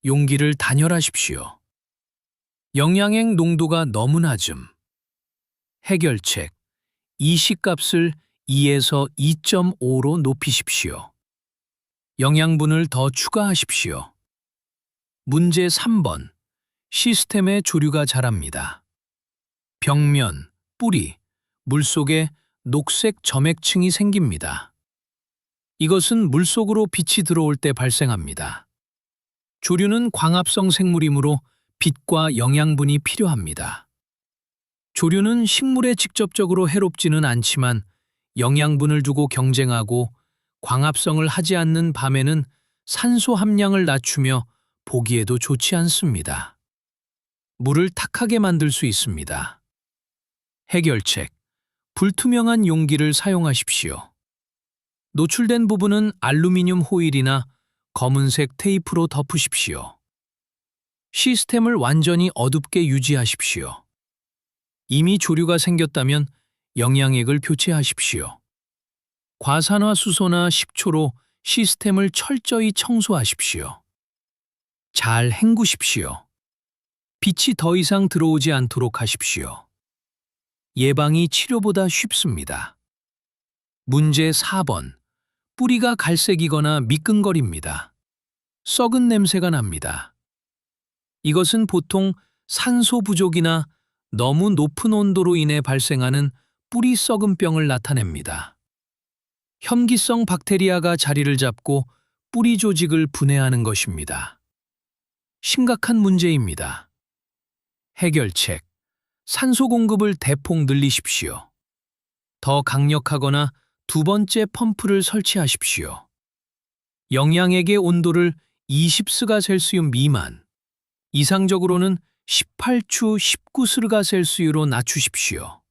용기를 단열하십시오. 영양액 농도가 너무 낮음. 해결책. 이 C값을 2에서 2.5로 높이십시오. 영양분을 더 추가하십시오. 문제 3번. 시스템에 조류가 자랍니다. 벽면, 뿌리, 물속에 녹색 점액층이 생깁니다. 이것은 물속으로 빛이 들어올 때 발생합니다. 조류는 광합성 생물이므로 빛과 영양분이 필요합니다. 조류는 식물에 직접적으로 해롭지는 않지만 영양분을 두고 경쟁하고 광합성을 하지 않는 밤에는 산소 함량을 낮추며 보기에도 좋지 않습니다. 물을 탁하게 만들 수 있습니다. 해결책. 불투명한 용기를 사용하십시오. 노출된 부분은 알루미늄 호일이나 검은색 테이프로 덮으십시오. 시스템을 완전히 어둡게 유지하십시오. 이미 조류가 생겼다면 영양액을 교체하십시오. 과산화수소나 식초로 시스템을 철저히 청소하십시오. 잘 헹구십시오. 빛이 더 이상 들어오지 않도록 하십시오. 예방이 치료보다 쉽습니다. 문제 4번. 뿌리가 갈색이거나 미끈거립니다. 썩은 냄새가 납니다. 이것은 보통 산소 부족이나 너무 높은 온도로 인해 발생하는 뿌리 썩은병을 나타냅니다. 혐기성 박테리아가 자리를 잡고 뿌리 조직을 분해하는 것입니다. 심각한 문제입니다. 해결책. 산소 공급을 대폭 늘리십시오. 더 강력하거나 두 번째 펌프를 설치하십시오. 영양액의 온도를 20스가 미만, 이상적으로는 18추 19스가 낮추십시오.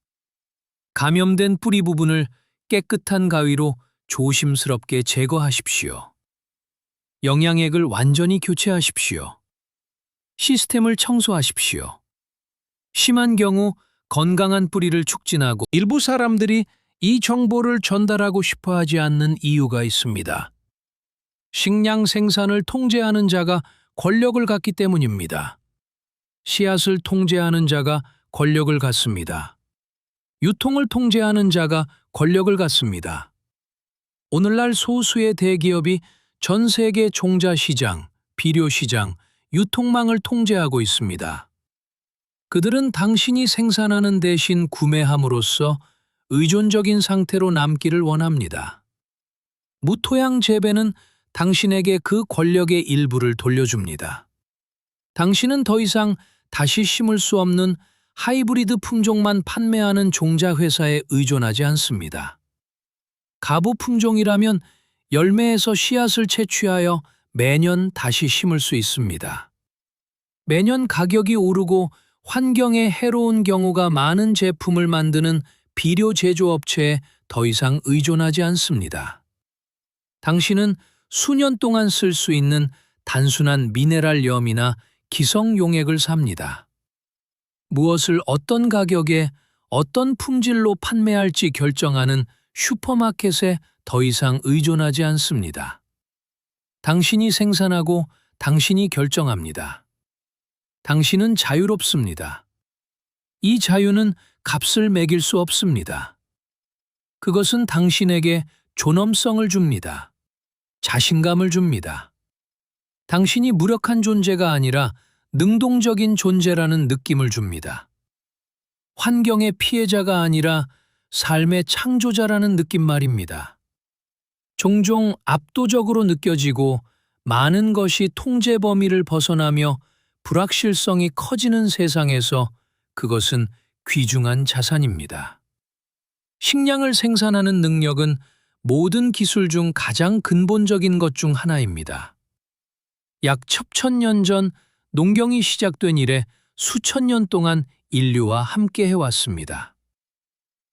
감염된 뿌리 부분을 깨끗한 가위로 조심스럽게 제거하십시오. 영양액을 완전히 교체하십시오. 시스템을 청소하십시오. 심한 경우 건강한 뿌리를 축진하고 일부 사람들이 이 정보를 전달하고 싶어 하지 않는 이유가 있습니다. 식량 생산을 통제하는 자가 권력을 갖기 때문입니다. 씨앗을 통제하는 자가 권력을 갖습니다. 유통을 통제하는 자가 권력을 갖습니다. 오늘날 소수의 대기업이 전 세계 종자 시장, 비료 시장, 유통망을 통제하고 있습니다. 그들은 당신이 생산하는 대신 구매함으로써 의존적인 상태로 남기를 원합니다. 무토양 재배는 당신에게 그 권력의 일부를 돌려줍니다. 당신은 더 이상 다시 심을 수 없는 하이브리드 품종만 판매하는 종자 회사에 의존하지 않습니다. 가부 품종이라면 열매에서 씨앗을 채취하여 매년 다시 심을 수 있습니다. 매년 가격이 오르고 환경에 해로운 경우가 많은 제품을 만드는 비료 제조업체에 더 이상 의존하지 않습니다. 당신은 수년 동안 쓸 수 있는 단순한 미네랄 염이나 기성 용액을 삽니다. 무엇을 어떤 가격에 어떤 품질로 판매할지 결정하는 슈퍼마켓에 더 이상 의존하지 않습니다. 당신이 생산하고 당신이 결정합니다. 당신은 자유롭습니다. 이 자유는 값을 매길 수 없습니다. 그것은 당신에게 존엄성을 줍니다. 자신감을 줍니다. 당신이 무력한 존재가 아니라 능동적인 존재라는 느낌을 줍니다. 환경의 피해자가 아니라 삶의 창조자라는 느낌 말입니다. 종종 압도적으로 느껴지고 많은 것이 통제 범위를 벗어나며 불확실성이 커지는 세상에서 그것은 귀중한 자산입니다. 식량을 생산하는 능력은 모든 기술 중 가장 근본적인 것 중 하나입니다. 약 첩천년 전 농경이 시작된 이래 수천 년 동안 인류와 함께 해왔습니다.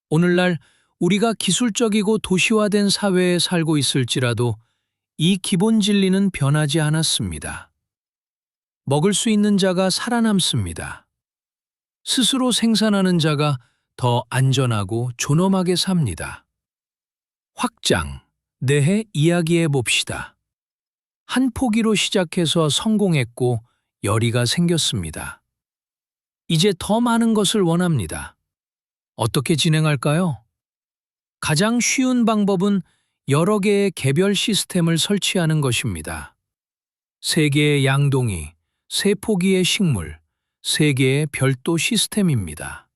오늘날 우리가 기술적이고 도시화된 사회에 살고 있을지라도 이 기본 진리는 변하지 않았습니다. 먹을 수 있는 자가 살아남습니다. 스스로 생산하는 자가 더 안전하고 존엄하게 삽니다. 확장, 내해 이야기해 봅시다. 한 포기로 시작해서 성공했고 열의가 생겼습니다. 이제 더 많은 것을 원합니다. 어떻게 진행할까요? 가장 쉬운 방법은 여러 개의 개별 시스템을 설치하는 것입니다. 3개의 양동이, 3포기의 식물, 3개의 별도 시스템입니다.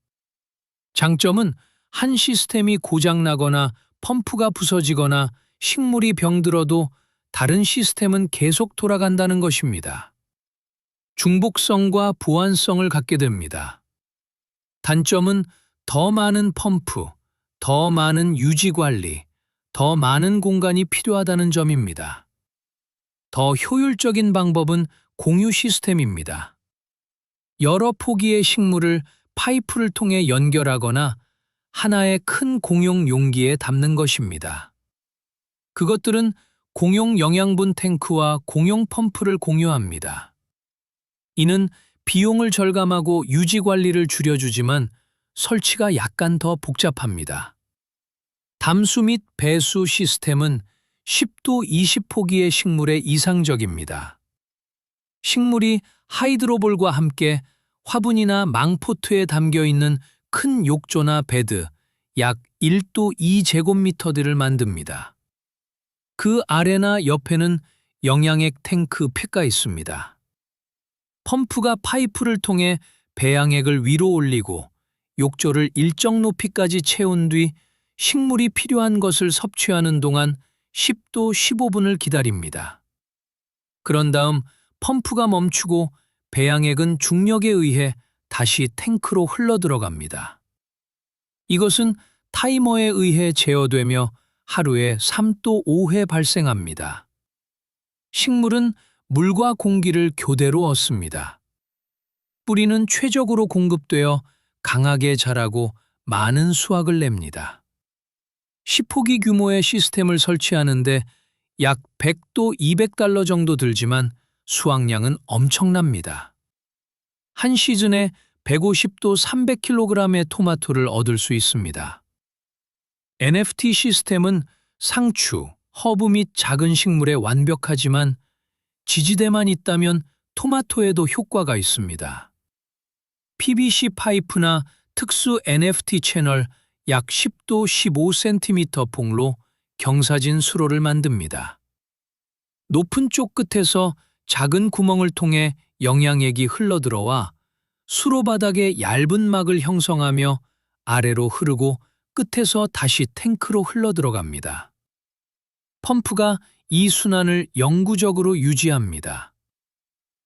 장점은 한 시스템이 고장나거나 펌프가 부서지거나 식물이 병들어도 다른 시스템은 계속 돌아간다는 것입니다. 중복성과 보완성을 갖게 됩니다. 단점은 더 많은 펌프, 더 많은 유지관리, 더 많은 공간이 필요하다는 점입니다. 더 효율적인 방법은 공유 시스템입니다. 여러 포기의 식물을 파이프를 통해 연결하거나 하나의 큰 공용 용기에 담는 것입니다. 그것들은 공용 영양분 탱크와 공용 펌프를 공유합니다. 이는 비용을 절감하고 유지 관리를 줄여주지만 설치가 약간 더 복잡합니다. 담수 및 배수 시스템은 10도 20포기의 식물에 이상적입니다. 식물이 하이드로볼과 함께 화분이나 망포트에 담겨있는 큰 욕조나 베드, 약 1도 2제곱미터들을 만듭니다. 그 아래나 옆에는 영양액 탱크 폐가 있습니다. 펌프가 파이프를 통해 배양액을 위로 올리고 욕조를 일정 높이까지 채운 뒤 식물이 필요한 것을 섭취하는 동안 10도 15분을 기다립니다. 그런 다음 펌프가 멈추고 배양액은 중력에 의해 다시 탱크로 흘러들어갑니다. 이것은 타이머에 의해 제어되며 하루에 3도 5회 발생합니다. 식물은 물과 공기를 교대로 얻습니다. 뿌리는 최적으로 공급되어 강하게 자라고 많은 수확을 냅니다. 10호기 규모의 시스템을 설치하는데 약 100도 200달러 정도 들지만 수확량은 엄청납니다. 한 시즌에 150도 300kg의 토마토를 얻을 수 있습니다. NFT 시스템은 상추, 허브 및 작은 식물에 완벽하지만 지지대만 있다면 토마토에도 효과가 있습니다. PVC 파이프나 특수 NFT 채널 약 10도 15cm 폭로 경사진 수로를 만듭니다. 높은 쪽 끝에서 작은 구멍을 통해 영양액이 흘러들어와 수로 바닥에 얇은 막을 형성하며 아래로 흐르고 끝에서 다시 탱크로 흘러들어갑니다. 펌프가 이 순환을 영구적으로 유지합니다.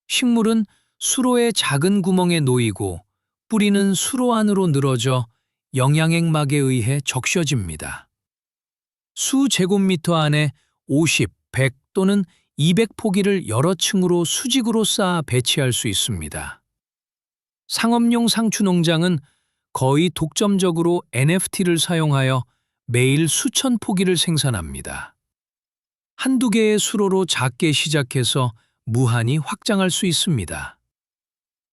식물은 수로의 작은 구멍에 놓이고 뿌리는 수로 안으로 늘어져 영양액막에 의해 적셔집니다. 수 제곱미터 안에 50, 100 또는 200포기를 여러 층으로 수직으로 쌓아 배치할 수 있습니다. 상업용 상추 농장은 거의 독점적으로 NFT를 사용하여 매일 수천 포기를 생산합니다. 한두 개의 수로로 작게 시작해서 무한히 확장할 수 있습니다.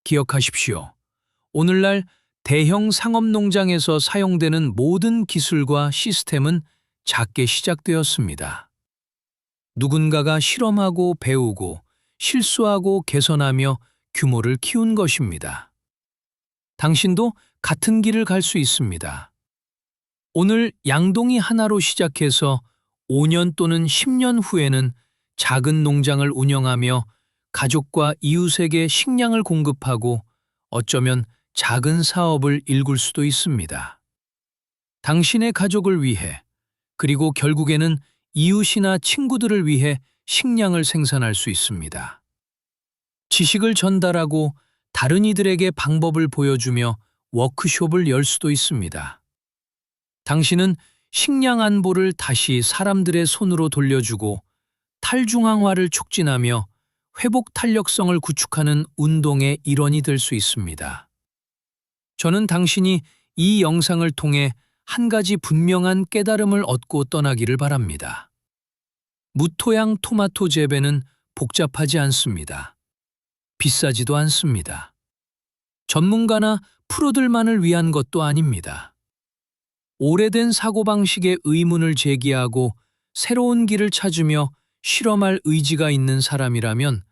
기억하십시오. 오늘날 대형 상업 농장에서 사용되는 모든 기술과 시스템은 작게 시작되었습니다. 누군가가 실험하고 배우고 실수하고 개선하며 규모를 키운 것입니다. 당신도 같은 길을 갈 수 있습니다. 오늘 양동이 하나로 시작해서 5년 또는 10년 후에는 작은 농장을 운영하며 가족과 이웃에게 식량을 공급하고 어쩌면 작은 사업을 일굴 수도 있습니다. 당신의 가족을 위해 그리고 결국에는 이웃이나 친구들을 위해 식량을 생산할 수 있습니다. 지식을 전달하고 다른 이들에게 방법을 보여주며 워크숍을 열 수도 있습니다. 당신은 식량 안보를 다시 사람들의 손으로 돌려주고 탈중앙화를 촉진하며 회복 탄력성을 구축하는 운동의 일원이 될 수 있습니다. 저는 당신이 이 영상을 통해 한 가지 분명한 깨달음을 얻고 떠나기를 바랍니다. 무토양 토마토 재배는 복잡하지 않습니다. 비싸지도 않습니다. 전문가나 프로들만을 위한 것도 아닙니다. 오래된 사고방식의 의문을 제기하고 새로운 길을 찾으며 실험할 의지가 있는 사람이라면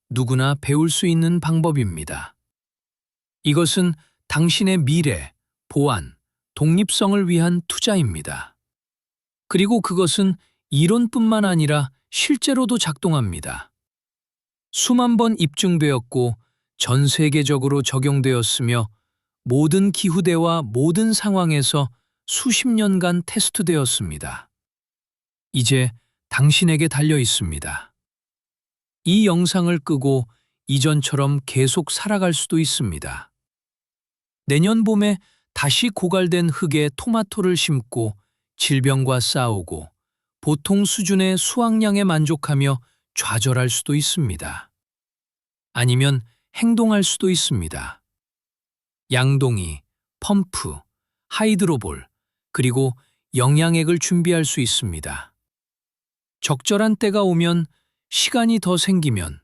누구나 배울 수 있는 방법입니다. 이것은 당신의 미래, 보안, 독립성을 위한 투자입니다. 그리고 그것은 이론뿐만 아니라 실제로도 작동합니다. 수만 번 입증되었고 전 세계적으로 적용되었으며 모든 기후대와 모든 상황에서 수십 년간 테스트되었습니다. 이제 당신에게 달려 있습니다. 이 영상을 끄고 이전처럼 계속 살아갈 수도 있습니다. 내년 봄에 다시 고갈된 흙에 토마토를 심고 질병과 싸우고 보통 수준의 수확량에 만족하며 좌절할 수도 있습니다. 아니면 행동할 수도 있습니다. 양동이, 펌프, 하이드로볼, 그리고 영양액을 준비할 수 있습니다. 적절한 때가 오면, 시간이 더 생기면,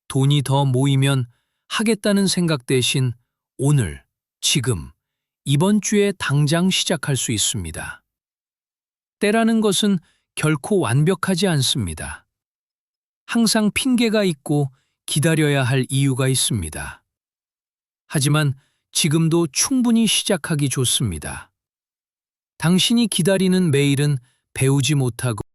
돈이 더 모이면 하겠다는 생각 대신 오늘, 지금, 이번 주에 당장 시작할 수 있습니다. 때라는 것은 결코 완벽하지 않습니다. 항상 핑계가 있고 기다려야 할 이유가 있습니다. 하지만 지금도 충분히 시작하기 좋습니다. 당신이 기다리는 매일은 배우지 못하고